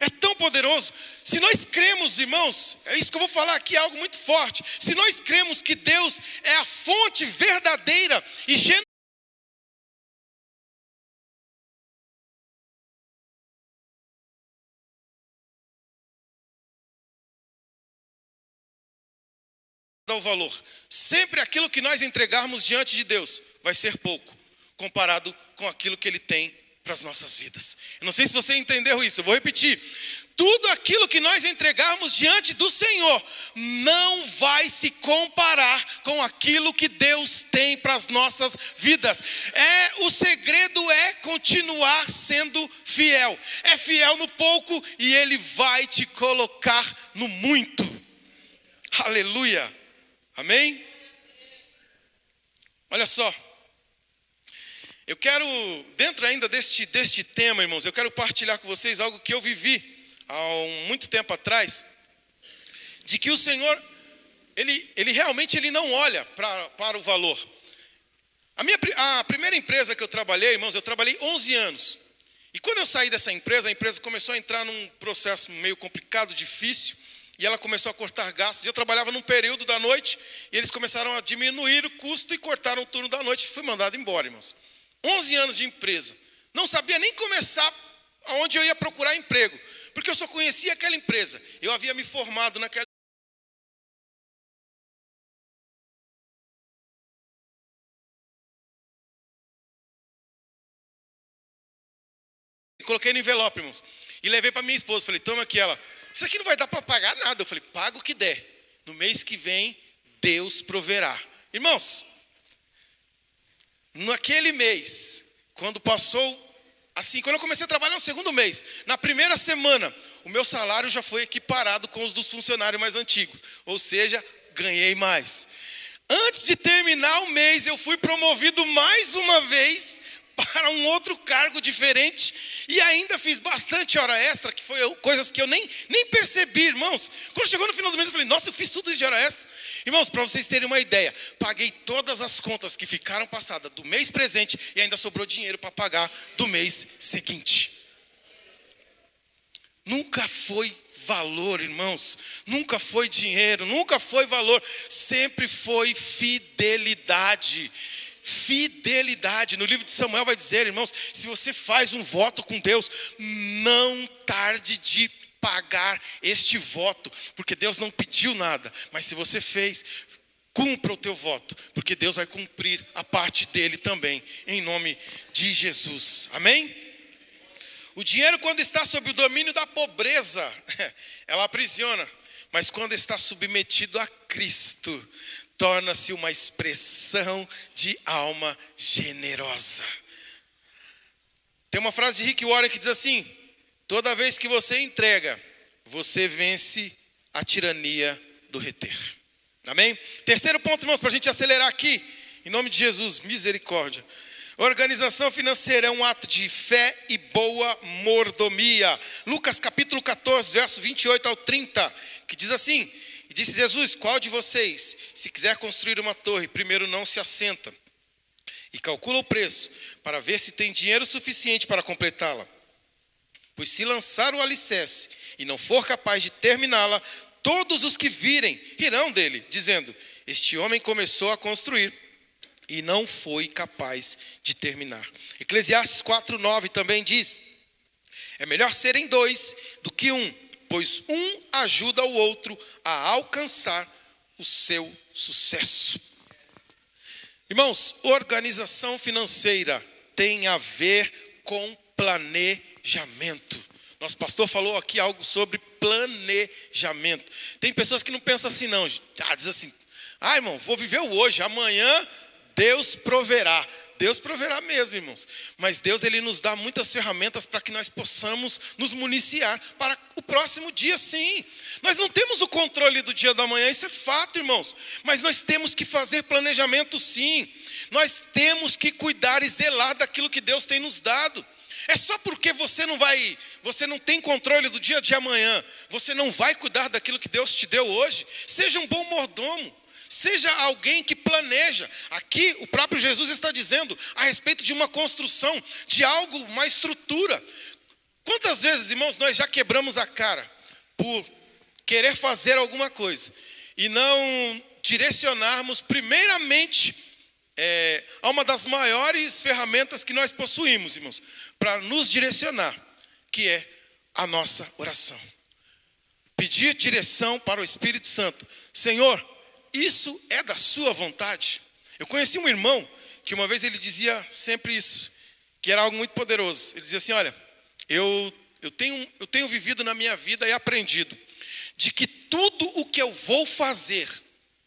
É tão poderoso. Se nós cremos, irmãos, é isso que eu vou falar aqui, é algo muito forte. Se nós cremos que Deus é a fonte verdadeira e genuína ao valor, sempre aquilo que nós entregarmos diante de Deus vai ser pouco, comparado com aquilo que Ele tem para as nossas vidas. Eu não sei se você entendeu isso, eu vou repetir. Tudo aquilo que nós entregarmos diante do Senhor não vai se comparar com aquilo que Deus tem para as nossas vidas. O segredo é continuar sendo fiel. É fiel no pouco e Ele vai te colocar no muito. Aleluia. Amém? Olha só. Eu quero, dentro ainda deste tema, irmãos, eu quero partilhar com vocês algo que eu vivi há muito tempo atrás, de que o Senhor, Ele realmente não olha para o valor. A primeira empresa que eu trabalhei, irmãos, eu trabalhei 11 anos. E quando eu saí dessa empresa, a empresa começou a entrar num processo meio complicado, difícil, e ela começou a cortar gastos. Eu trabalhava num período da noite, e eles começaram a diminuir o custo e cortaram o turno da noite, fui mandado embora, irmãos. 11 anos de empresa, não sabia nem começar aonde eu ia procurar emprego, porque eu só conhecia aquela empresa, eu havia me formado naquela coloquei no envelope, irmãos. E levei para minha esposa, falei, toma aqui. Ela, isso aqui não vai dar para pagar nada. Eu falei, paga o que der. No mês que vem, Deus proverá. Irmãos, naquele mês, quando eu comecei a trabalhar no segundo mês, na primeira semana, o meu salário já foi equiparado com os dos funcionários mais antigos. Ou seja, ganhei mais. Antes de terminar o mês, eu fui promovido mais uma vez para um outro cargo diferente. E ainda fiz bastante hora extra, que foi coisas que eu nem percebi, irmãos. Quando chegou no final do mês, eu falei, nossa, eu fiz tudo isso de hora extra. Irmãos, para vocês terem uma ideia, paguei todas as contas que ficaram passadas do mês presente e ainda sobrou dinheiro para pagar do mês seguinte. Nunca foi valor, irmãos, nunca foi dinheiro, nunca foi valor, sempre foi fidelidade. Fidelidade. No livro de Samuel vai dizer, irmãos, se você faz um voto com Deus, não tarde de pagar este voto, porque Deus não pediu nada, mas se você fez, cumpra o teu voto, porque Deus vai cumprir a parte dele também, em nome de Jesus, amém? O dinheiro, quando está sob o domínio da pobreza, ela aprisiona, mas quando está submetido a Cristo, torna-se uma expressão de alma generosa. Tem uma frase de Rick Warren que diz assim, toda vez que você entrega, você vence a tirania do reter. Amém? Terceiro ponto, irmãos, para a gente acelerar aqui, em nome de Jesus, misericórdia. Organização financeira é um ato de fé e boa mordomia. Lucas capítulo 14, verso 28 ao 30, que diz assim, e disse Jesus, qual de vocês, se quiser construir uma torre, primeiro não se assenta e calcula o preço, para ver se tem dinheiro suficiente para completá-la? Pois se lançar o alicerce e não for capaz de terminá-la, todos os que virem rirão dele, dizendo, este homem começou a construir e não foi capaz de terminar. Eclesiastes 4:9 também diz, é melhor serem dois do que um, pois um ajuda o outro a alcançar o seu sucesso. Irmãos, organização financeira tem a ver com planejamento. Nosso pastor falou aqui algo sobre planejamento. Tem pessoas que não pensam assim não, diz assim, irmão, vou viver o hoje, amanhã Deus proverá. Deus proverá mesmo, irmãos. Mas Deus, Ele nos dá muitas ferramentas para que nós possamos nos municiar para o próximo dia, sim. Nós não temos o controle do dia da manhã, isso é fato, irmãos. Mas nós temos que fazer planejamento, sim. Nós temos que cuidar e zelar daquilo que Deus tem nos dado. É só porque você não tem controle do dia de amanhã, você não vai cuidar daquilo que Deus te deu hoje. Seja um bom mordomo. Seja alguém que planeja. Aqui o próprio Jesus está dizendo a respeito de uma construção, de algo, uma estrutura. Quantas vezes, irmãos, nós já quebramos a cara por querer fazer alguma coisa e não direcionarmos primeiramente a uma das maiores ferramentas que nós possuímos, irmãos, para nos direcionar, que é a nossa oração. Pedir direção para o Espírito Santo. Senhor, isso é da sua vontade? Eu conheci um irmão que uma vez ele dizia sempre isso, que era algo muito poderoso. Ele dizia assim, olha, eu tenho vivido na minha vida e aprendido de que tudo o que eu vou fazer,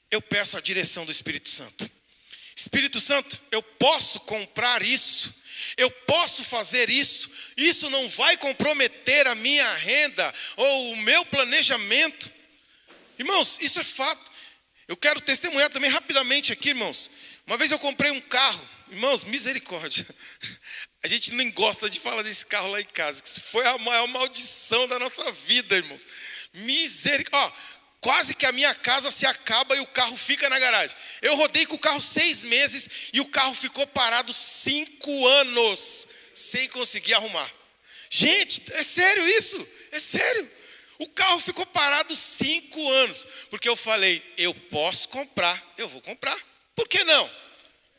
eu peço a direção do Espírito Santo. Espírito Santo, eu posso comprar isso, eu posso fazer isso, isso não vai comprometer a minha renda ou o meu planejamento. Irmãos, isso é fato. Eu quero testemunhar também rapidamente aqui, irmãos. Uma vez eu comprei um carro, irmãos, misericórdia. A gente nem gosta de falar desse carro lá em casa, que isso foi a maior maldição da nossa vida, irmãos. Misericórdia. Quase que a minha casa se acaba e o carro fica na garagem. Eu rodei com o carro 6 meses e o carro ficou parado 5 anos, sem conseguir arrumar. Gente, é sério isso? É sério. O carro ficou parado 5 anos, porque eu falei, eu posso comprar, eu vou comprar. Por que não?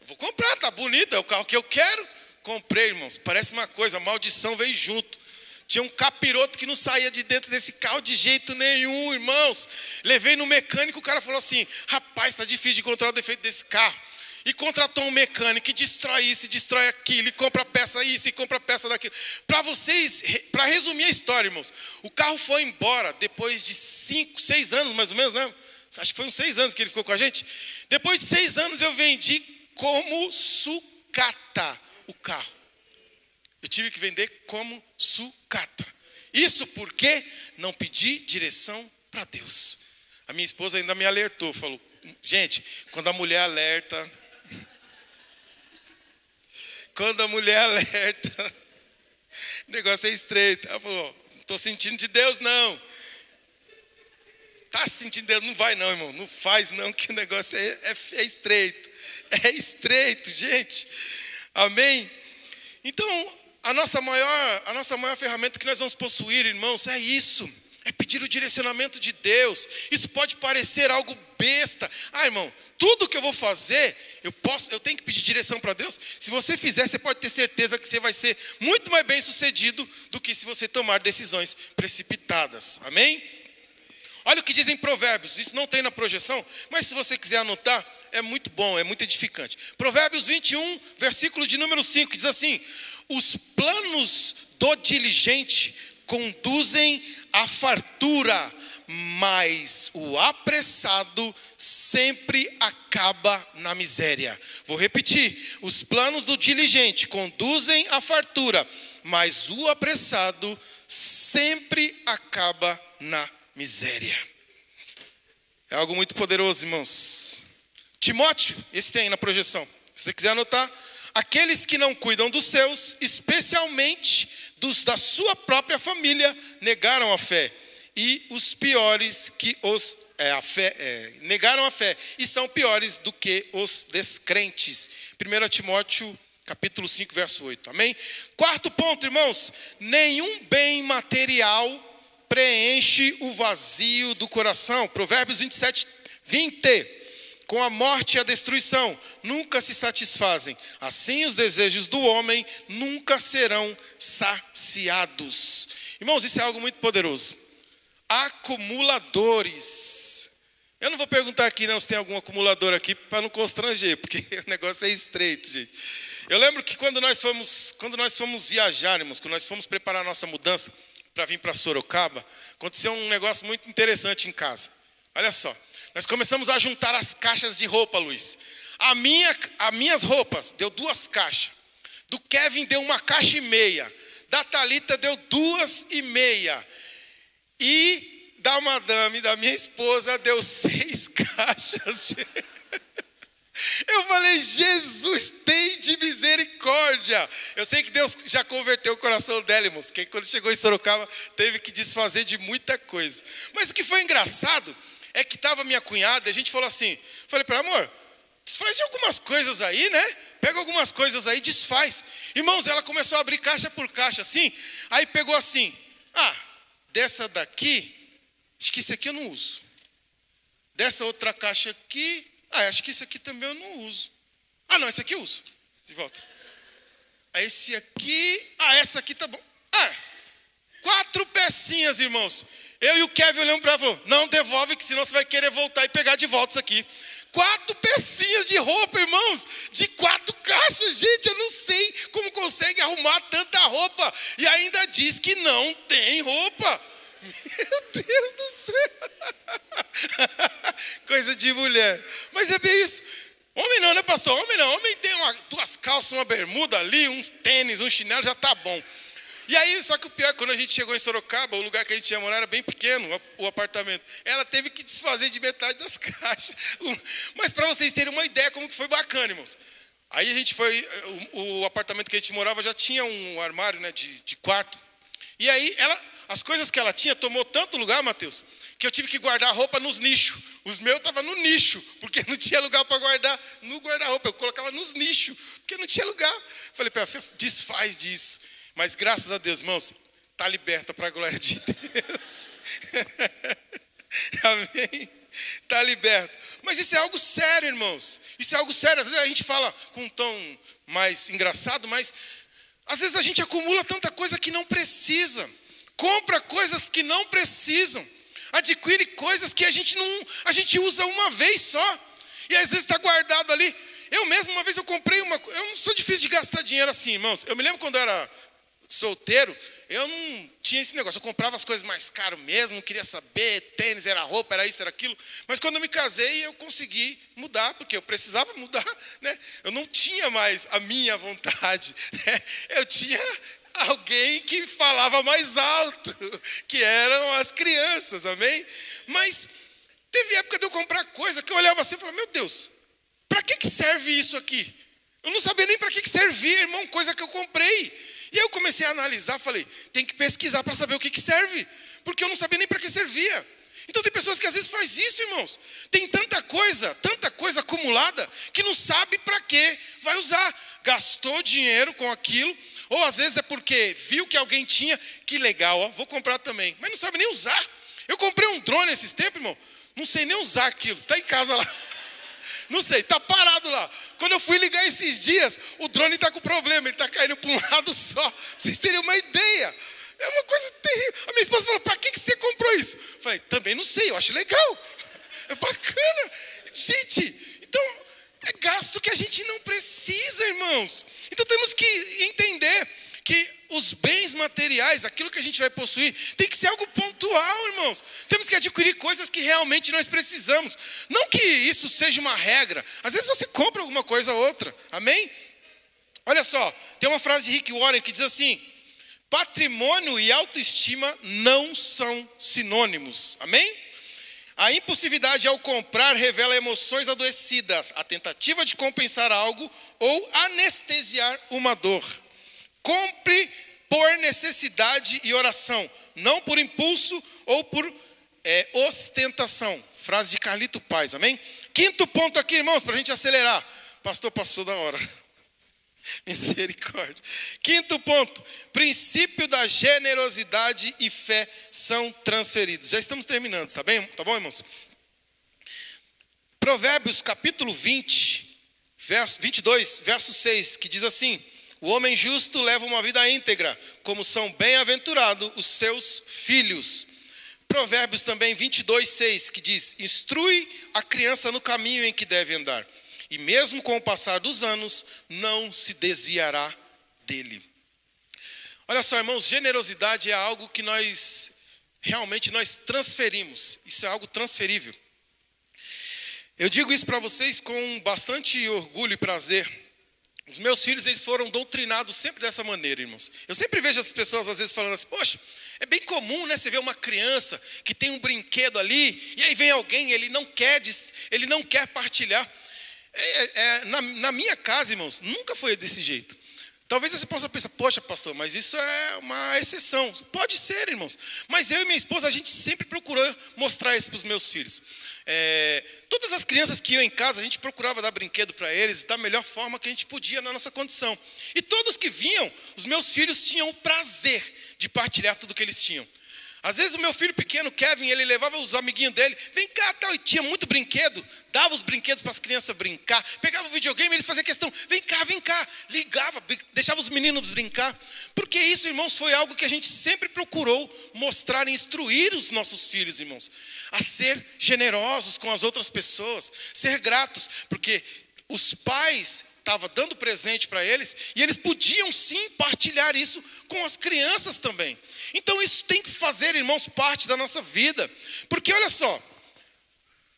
Eu vou comprar, tá bonito, é o carro que eu quero. Comprei, irmãos, parece uma coisa, a maldição veio junto. Tinha um capiroto que não saía de dentro desse carro de jeito nenhum, irmãos. Levei no mecânico, o cara falou assim, rapaz, está difícil de encontrar o defeito desse carro. E contratou um mecânico que destrói isso, e destrói aquilo, e compra peça isso, e compra peça daquilo. Para resumir a história, irmãos, o carro foi embora depois de 5, 6 anos mais ou menos, né? Acho que foi uns 6 anos que ele ficou com a gente. Depois de 6 anos eu vendi como sucata o carro. Eu tive que vender como sucata. Isso porque não pedi direção para Deus. A minha esposa ainda me alertou, falou, gente, quando a mulher alerta, o negócio é estreito. Ela falou, não estou sentindo de Deus não. Está sentindo de Deus? Não vai não, irmão, não faz não, que o negócio é estreito. É estreito, gente. Amém? Então, a nossa maior ferramenta que nós vamos possuir, irmãos, é isso. É pedir o direcionamento de Deus. Isso pode parecer algo besta. Irmão, tudo que eu vou fazer, eu tenho que pedir direção para Deus. Se você fizer, você pode ter certeza que você vai ser muito mais bem sucedido do que se você tomar decisões precipitadas. Amém? Olha o que dizem Provérbios. Isso não tem na projeção, mas se você quiser anotar, é muito bom, é muito edificante. Provérbios 21, versículo de número 5, diz assim: os planos do diligente conduzem à fartura, mas o apressado sempre acaba na miséria. Vou repetir: os planos do diligente conduzem à fartura, mas o apressado sempre acaba na miséria. É algo muito poderoso, irmãos. Timóteo, esse tem aí na projeção, se você quiser anotar. Aqueles que não cuidam dos seus, especialmente dos da sua própria família, negaram a fé. E os piores que negaram a fé e são piores do que os descrentes. 1 Timóteo capítulo 5, verso 8. Amém? Quarto ponto, irmãos. Nenhum bem material preenche o vazio do coração. Provérbios 27, 20. Com a morte e a destruição nunca se satisfazem. Assim os desejos do homem nunca serão saciados. Irmãos, isso é algo muito poderoso. Acumuladores. Eu não vou perguntar aqui não se tem algum acumulador aqui para não constranger, porque o negócio é estreito, gente. Eu lembro que quando nós fomos viajar, irmãos, quando nós fomos preparar a nossa mudança para vir para Sorocaba, aconteceu um negócio muito interessante em casa. Olha só. Nós começamos a juntar as caixas de roupa, Luiz. As minhas roupas deu 2 caixas. Do Kevin deu 1,5 caixas. Da Thalita deu 2,5. E da madame, da minha esposa, deu 6 caixas. Eu falei, Jesus, tem de misericórdia. Eu sei que Deus já converteu o coração dela, irmãos, porque quando chegou em Sorocaba, teve que desfazer de muita coisa. Mas o que foi engraçado é que estava minha cunhada, e a gente falou assim, falei para ela, amor, desfaz de algumas coisas aí, né? Pega algumas coisas aí, desfaz. Irmãos, ela começou a abrir caixa por caixa, assim, aí pegou assim, dessa daqui, acho que isso aqui eu não uso. Dessa outra caixa aqui, acho que isso aqui também eu não uso. Não, esse aqui eu uso. De volta. Esse aqui, essa aqui tá bom. 4 pecinhas, irmãos. Eu e o Kevin olhamos para ela e falou, não devolve, que senão você vai querer voltar e pegar de volta isso aqui. 4 pecinhas de roupa, irmãos, de 4 caixas. Gente, eu não sei como consegue arrumar tanta roupa. E ainda diz que não tem roupa. Meu Deus do céu. Coisa de mulher. Mas é bem isso. Homem não, né, pastor? Homem não. Homem tem 2 calças, uma bermuda ali, uns tênis, um chinelo, já tá bom. E aí, só que o pior, quando a gente chegou em Sorocaba, o lugar que a gente ia morar era bem pequeno, o apartamento. Ela teve que desfazer de metade das caixas. Mas para vocês terem uma ideia como que foi bacana, irmãos. Aí a gente foi, o apartamento que a gente morava já tinha um armário, né, de quarto. E aí, as coisas que ela tinha tomou tanto lugar, Mateus, que eu tive que guardar a roupa nos nichos. Os meus estavam no nicho, porque não tinha lugar para guardar no guarda-roupa. Eu colocava nos nichos, porque não tinha lugar. Falei para ela, desfaz disso. Mas graças a Deus, irmãos, está liberta para a glória de Deus. Amém? Está liberta. Mas isso é algo sério, irmãos. Isso é algo sério. Às vezes a gente fala com um tom mais engraçado, mas às vezes a gente acumula tanta coisa que não precisa. Compra coisas que não precisam. Adquire coisas que a gente usa uma vez só. E às vezes está guardado ali. Eu mesmo, uma vez eu comprei eu não sou difícil de gastar dinheiro assim, irmãos. Eu me lembro quando eu era solteiro, eu não tinha esse negócio. Eu comprava as coisas mais caras mesmo, não queria saber, tênis, era roupa, era isso, era aquilo. Mas quando eu me casei, eu consegui mudar, porque eu precisava mudar, né? Eu não tinha mais a minha vontade, né? Eu tinha alguém que falava mais alto, que eram as crianças, amém? Mas teve época de eu comprar coisa que eu olhava assim e falava, meu Deus, para que serve isso aqui? Eu não sabia nem para que servia, irmão, coisa que eu comprei. E aí eu comecei a analisar, falei, tem que pesquisar para saber o que serve, porque eu não sabia nem para que servia. Então tem pessoas que às vezes faz isso, irmãos. Tem tanta coisa acumulada, que não sabe para que vai usar. Gastou dinheiro com aquilo, ou às vezes é porque viu que alguém tinha, que legal, ó, vou comprar também. Mas não sabe nem usar. Eu comprei um drone esses tempos, irmão, não sei nem usar aquilo, está em casa lá. Não sei, está parado lá. Quando eu fui ligar esses dias, o drone está com problema, ele está caindo para um lado só. Pra vocês terem uma ideia. É uma coisa terrível. A minha esposa falou, para que você comprou isso? Eu falei, também não sei, eu acho legal. É bacana. Gente, então, é gasto que a gente não precisa, irmãos. Então temos que entender que os bens materiais, aquilo que a gente vai possuir, tem que ser algo pontual, irmãos. Temos que adquirir coisas que realmente nós precisamos. Não que isso seja uma regra. Às vezes você compra alguma coisa ou outra. Amém? Olha só, tem uma frase de Rick Warren que diz assim, patrimônio e autoestima não são sinônimos. Amém? A impulsividade ao comprar revela emoções adoecidas, a tentativa de compensar algo ou anestesiar uma dor. Compre por necessidade e oração, não por impulso ou por ostentação. Frase de Carlito Paz, amém? Quinto ponto aqui, irmãos, para a gente acelerar. Pastor, passou da hora. Misericórdia. Quinto ponto, princípio da generosidade e fé são transferidos. Já estamos terminando, tá bom, irmãos? Provérbios capítulo 20, verso 22, verso 6, que diz assim, o homem justo leva uma vida íntegra, como são bem-aventurados os seus filhos. Provérbios também 22, 6, que diz, instrui a criança no caminho em que deve andar, e mesmo com o passar dos anos, não se desviará dele. Olha só, irmãos, generosidade é algo que nós transferimos, isso é algo transferível. Eu digo isso para vocês com bastante orgulho e prazer. Os meus filhos, eles foram doutrinados sempre dessa maneira, irmãos. Eu sempre vejo as pessoas às vezes falando assim, poxa, é bem comum, né? Você vê uma criança que tem um brinquedo ali, e aí vem alguém, ele não quer partilhar. Na minha casa, irmãos, nunca foi desse jeito. Talvez você possa pensar, poxa, pastor, mas isso é uma exceção. Pode ser, irmãos. Mas eu e minha esposa, a gente sempre procurou mostrar isso para os meus filhos. Todas as crianças que iam em casa, a gente procurava dar brinquedo para eles da melhor forma que a gente podia na nossa condição. E todos que vinham, os meus filhos tinham o prazer de partilhar tudo que eles tinham. Às vezes o meu filho pequeno, Kevin, ele levava os amiguinhos dele, vem cá, tal, e tinha muito brinquedo, dava os brinquedos para as crianças brincar, pegava o videogame, eles faziam questão, vem cá, ligava, deixava os meninos brincar, porque isso, irmãos, foi algo que a gente sempre procurou mostrar e instruir os nossos filhos, irmãos, a ser generosos com as outras pessoas, ser gratos, porque os pais estavam dando presente para eles, e eles podiam sim partilhar isso com as crianças também. Então isso tem que fazer, irmãos, parte da nossa vida. Porque olha só,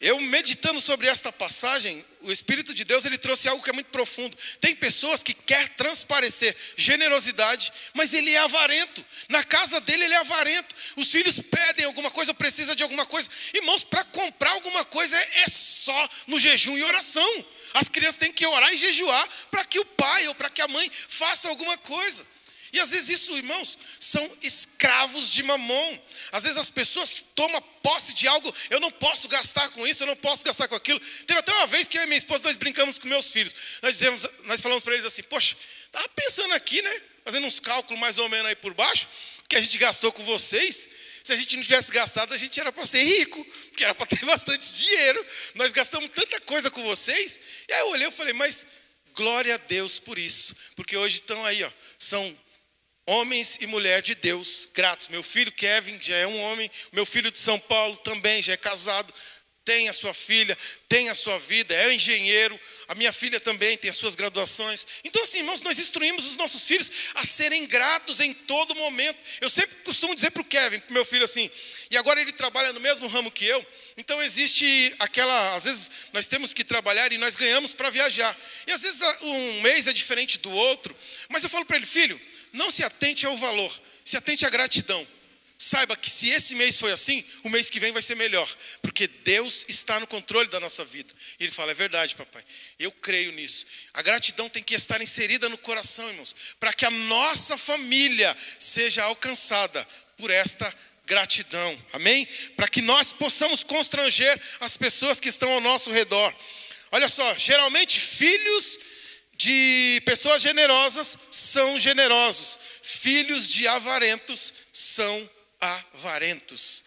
eu meditando sobre esta passagem, o Espírito de Deus, ele trouxe algo que é muito profundo. Tem pessoas que querem transparecer generosidade, mas ele é avarento. Na casa dele ele é avarento. Os filhos pedem alguma coisa, precisam de alguma coisa. Irmãos, para comprar alguma coisa é só no jejum e oração. As crianças têm que orar e jejuar para que o pai ou para que a mãe faça alguma coisa. E às vezes isso, irmãos, são escravos de mamon. Às vezes as pessoas tomam posse de algo, eu não posso gastar com isso, eu não posso gastar com aquilo. Teve até uma vez que eu e minha esposa, nós brincamos com meus filhos. Nós falamos para eles assim, poxa, estava pensando aqui, né? Fazendo uns cálculos mais ou menos aí por baixo, o que a gente gastou com vocês. Se a gente não tivesse gastado, a gente era para ser rico, porque era para ter bastante dinheiro. Nós gastamos tanta coisa com vocês. E aí eu olhei e falei, mas glória a Deus por isso. Porque hoje estão aí, ó, são homens e mulher de Deus, gratos. Meu filho Kevin já é um homem, meu filho de São Paulo também já é casado. tem a sua filha, tem a sua vida, é engenheiro, a minha filha também tem as suas graduações. Então assim, irmãos, nós instruímos os nossos filhos a serem gratos em todo momento. Eu sempre costumo dizer para o Kevin, para o meu filho assim, e agora ele trabalha no mesmo ramo que eu, então existe às vezes nós temos que trabalhar e nós ganhamos para viajar. E às vezes um mês é diferente do outro, mas eu falo para ele, filho, não se atente ao valor, se atente à gratidão. Saiba que se esse mês foi assim, o mês que vem vai ser melhor, porque Deus está no controle da nossa vida. E ele fala, é verdade, papai, eu creio nisso. A gratidão tem que estar inserida no coração, irmãos, para que a nossa família seja alcançada por esta gratidão, amém? Para que nós possamos constranger as pessoas que estão ao nosso redor. Olha só, geralmente filhos de pessoas generosas são generosos, filhos de avarentos são avarentos.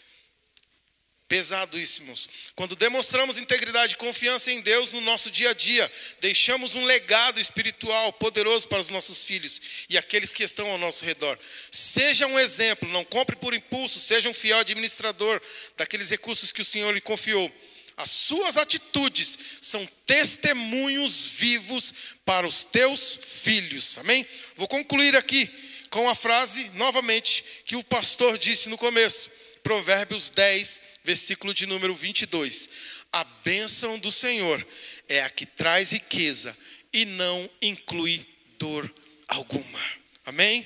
Pesado isso, irmãos. Quando demonstramos integridade e confiança em Deus no nosso dia a dia, deixamos um legado espiritual poderoso para os nossos filhos e aqueles que estão ao nosso redor. Seja um exemplo, não compre por impulso, seja um fiel administrador daqueles recursos que o Senhor lhe confiou. As suas atitudes são testemunhos vivos para os teus filhos, amém? Vou concluir aqui com a frase, novamente, que o pastor disse no começo. Provérbios 10, versículo de número 22. A bênção do Senhor é a que traz riqueza e não inclui dor alguma. Amém?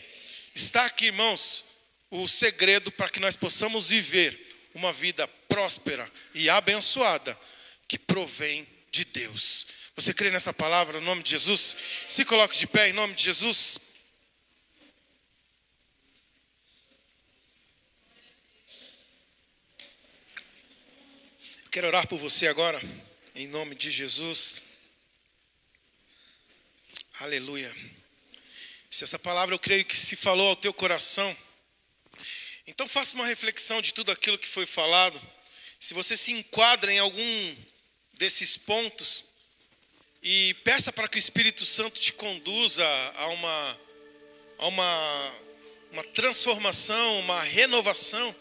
Está aqui, irmãos, o segredo para que nós possamos viver uma vida próspera e abençoada que provém de Deus. Você crê nessa palavra, no nome de Jesus? Se coloque de pé em nome de Jesus. Quero orar por você agora, em nome de Jesus. Aleluia. Se essa palavra eu creio que se falou ao teu coração, então faça uma reflexão de tudo aquilo que foi falado. Se você se enquadra em algum desses pontos, e peça para que o Espírito Santo te conduza a uma transformação, uma renovação,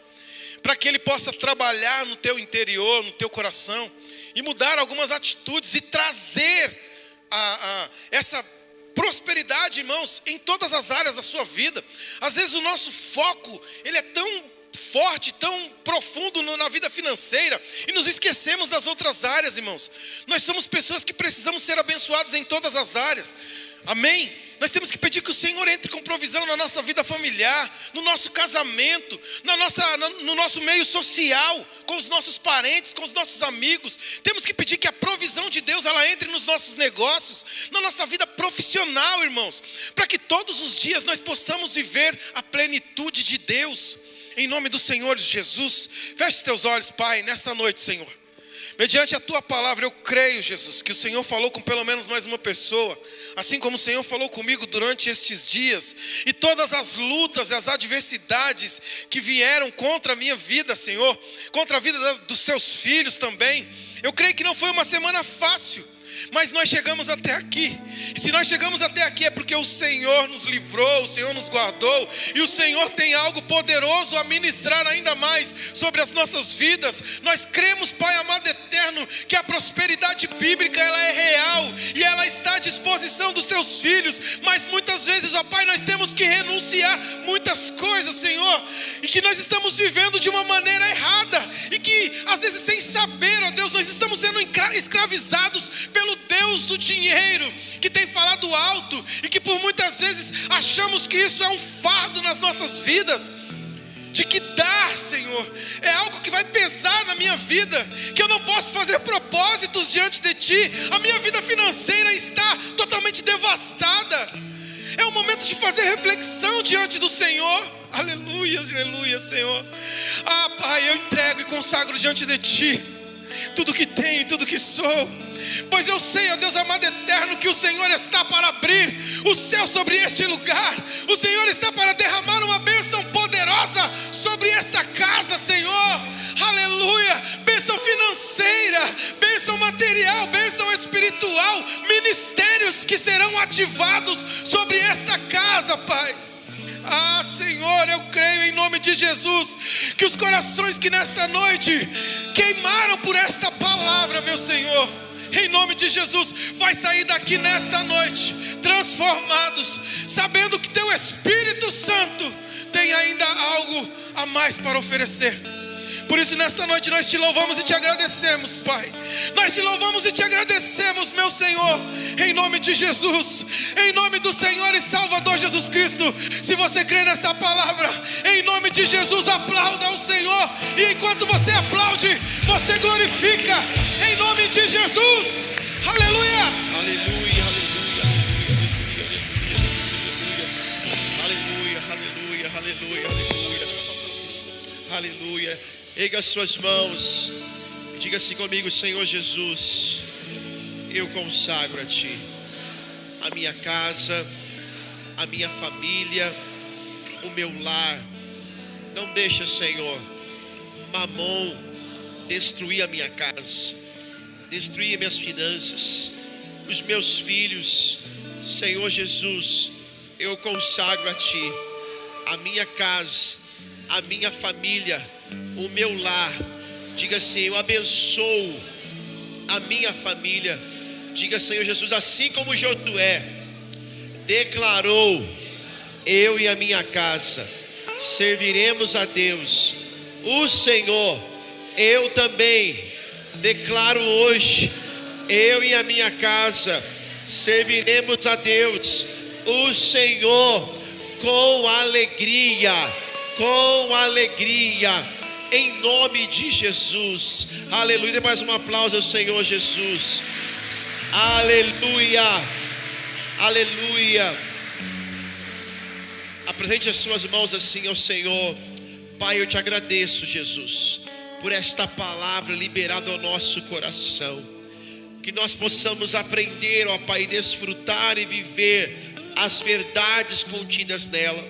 para que Ele possa trabalhar no teu interior, no teu coração, e mudar algumas atitudes e trazer essa prosperidade, irmãos, em todas as áreas da sua vida. Às vezes o nosso foco, ele é tão forte, tão profundo na vida financeira, e nos esquecemos das outras áreas, irmãos. Nós somos pessoas que precisamos ser abençoados em todas as áreas, amém? Nós temos que pedir que o Senhor entre com provisão na nossa vida familiar, no nosso casamento, no nosso meio social, com os nossos parentes, com os nossos amigos. Temos que pedir que a provisão de Deus ela entre nos nossos negócios, na nossa vida profissional, irmãos, para que todos os dias nós possamos viver a plenitude de Deus. Em nome do Senhor Jesus, feche os teus olhos, Pai, nesta noite, Senhor. Mediante a tua palavra, eu creio, Jesus, que o Senhor falou com pelo menos mais uma pessoa, assim como o Senhor falou comigo durante estes dias, e todas as lutas e as adversidades que vieram contra a minha vida, Senhor, contra a vida dos teus filhos também. Eu creio que não foi uma semana fácil, mas nós chegamos até aqui. E se nós chegamos até aqui é porque o Senhor nos livrou, o Senhor nos guardou, e o Senhor tem algo poderoso a ministrar ainda mais sobre as nossas vidas. Nós cremos, Pai amado eterno, que a prosperidade bíblica ela é real e ela está à disposição dos teus filhos. Mas muitas vezes, ó Pai, nós temos que renunciar muitas coisas, Senhor, e que nós estamos vivendo de uma maneira errada, e que às vezes sem saber, ó Deus, nós estamos sendo escravizados pelo Deus do dinheiro, que tem falado alto, e que por muitas vezes achamos que isso é um fardo nas nossas vidas, de que dar, Senhor, é algo que vai pesar na minha vida, que eu não posso fazer propósitos diante de Ti. A minha vida financeira está totalmente devastada. É o momento de fazer reflexão diante do Senhor. Aleluia, aleluia, Senhor. Ah, Pai, eu entrego e consagro diante de Ti tudo que tenho e tudo que sou, pois eu sei, ó Deus amado eterno, que o Senhor está para abrir o céu sobre este lugar. O Senhor está para derramar uma bênção poderosa sobre esta casa, Senhor. Aleluia, bênção financeira, bênção material, bênção espiritual, ministérios que serão ativados sobre esta casa, Pai. Ah, Senhor, eu creio em nome de Jesus, que os corações que nesta noite queimaram por esta palavra, meu Senhor, em nome de Jesus, vai sair daqui nesta noite transformados, sabendo que Teu Espírito Santo tem ainda algo a mais para oferecer. Por isso nesta noite nós Te louvamos e Te agradecemos, Pai. Nós Te louvamos e Te agradecemos, meu Senhor, em nome de Jesus, em nome do Senhor e Salvador Jesus Cristo. Se você crê nessa palavra, em nome de Jesus, aplauda ao Senhor. E enquanto você aplaude, você glorifica, em nome de Jesus. Aleluia.
Aleluia, aleluia, aleluia, aleluia, aleluia, aleluia, aleluia. Erga as suas mãos e diga assim comigo: Senhor Jesus, eu consagro a Ti a minha casa, a minha família, o meu lar. Não deixa, Senhor, Mamon destruir a minha casa, destruir minhas finanças, os meus filhos. Senhor Jesus, eu consagro a Ti a minha casa, a minha família, o meu lar. Diga assim: eu abençoo a minha família. Diga, Senhor Jesus, assim como Josué declarou: eu e a minha casa serviremos a Deus, o Senhor. Eu também declaro hoje: eu e a minha casa serviremos a Deus, o Senhor, com alegria, em nome de Jesus. Aleluia. Dê mais um aplauso ao Senhor Jesus. Aleluia, aleluia. Apresente as suas mãos assim ao Senhor. Pai, eu Te agradeço, Jesus, por esta palavra liberada ao nosso coração. Que nós possamos aprender, ó Pai, desfrutar e viver as verdades contidas nela,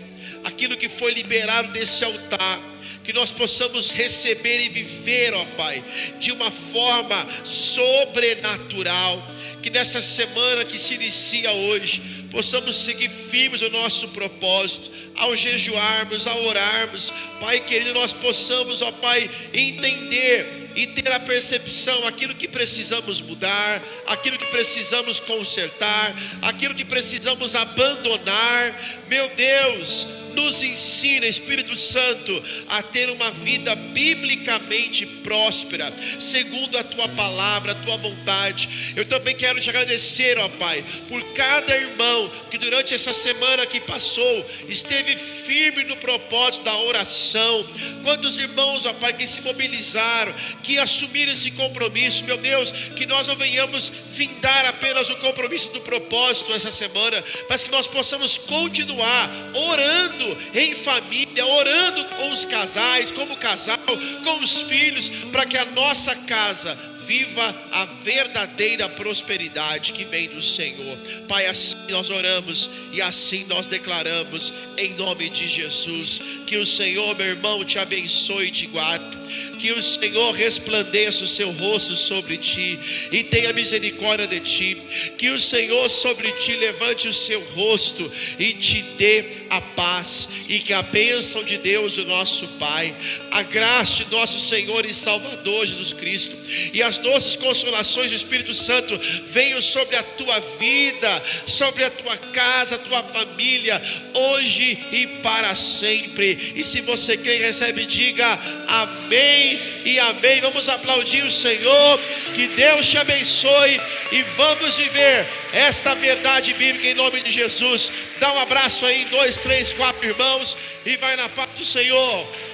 aquilo que foi liberado desse altar. Que nós possamos receber e viver, ó Pai, de uma forma sobrenatural. Que nesta semana que se inicia hoje, possamos seguir firmes o nosso propósito, ao jejuarmos, ao orarmos. Pai querido, nós possamos, ó Pai, entender e ter a percepção, aquilo que precisamos mudar, aquilo que precisamos consertar, aquilo que precisamos abandonar. Meu Deus, nos ensina, Espírito Santo, a ter uma vida biblicamente próspera, segundo a Tua palavra, a Tua vontade. Eu também quero Te agradecer, ó Pai, por cada irmão que durante essa semana que passou esteve firme no propósito da oração. Quantos irmãos, ó Pai, que se mobilizaram, que assumiram esse compromisso. Meu Deus, que nós não venhamos findar apenas o compromisso do propósito essa semana, mas que nós possamos continuar orando em família, orando com os casais, como casal, com os filhos, para que a nossa casa viva a verdadeira prosperidade que vem do Senhor. Pai, assim nós oramos e assim nós declaramos, em nome de Jesus. Que o Senhor, meu irmão, te abençoe e te guarde. Que o Senhor resplandeça o seu rosto sobre ti e tenha misericórdia de ti. Que o Senhor sobre ti levante o seu rosto e te dê a paz. E que a bênção de Deus, o nosso Pai, a graça de nosso Senhor e Salvador Jesus Cristo e as doces consolações do Espírito Santo venham sobre a tua vida, sobre a tua casa, a tua família, hoje e para sempre. E se você crê e recebe, diga amém e amém. Vamos aplaudir o Senhor. Que Deus te abençoe e vamos viver esta verdade bíblica em nome de Jesus. Dá um abraço aí, 2, 3, 4 irmãos e vai na paz do Senhor.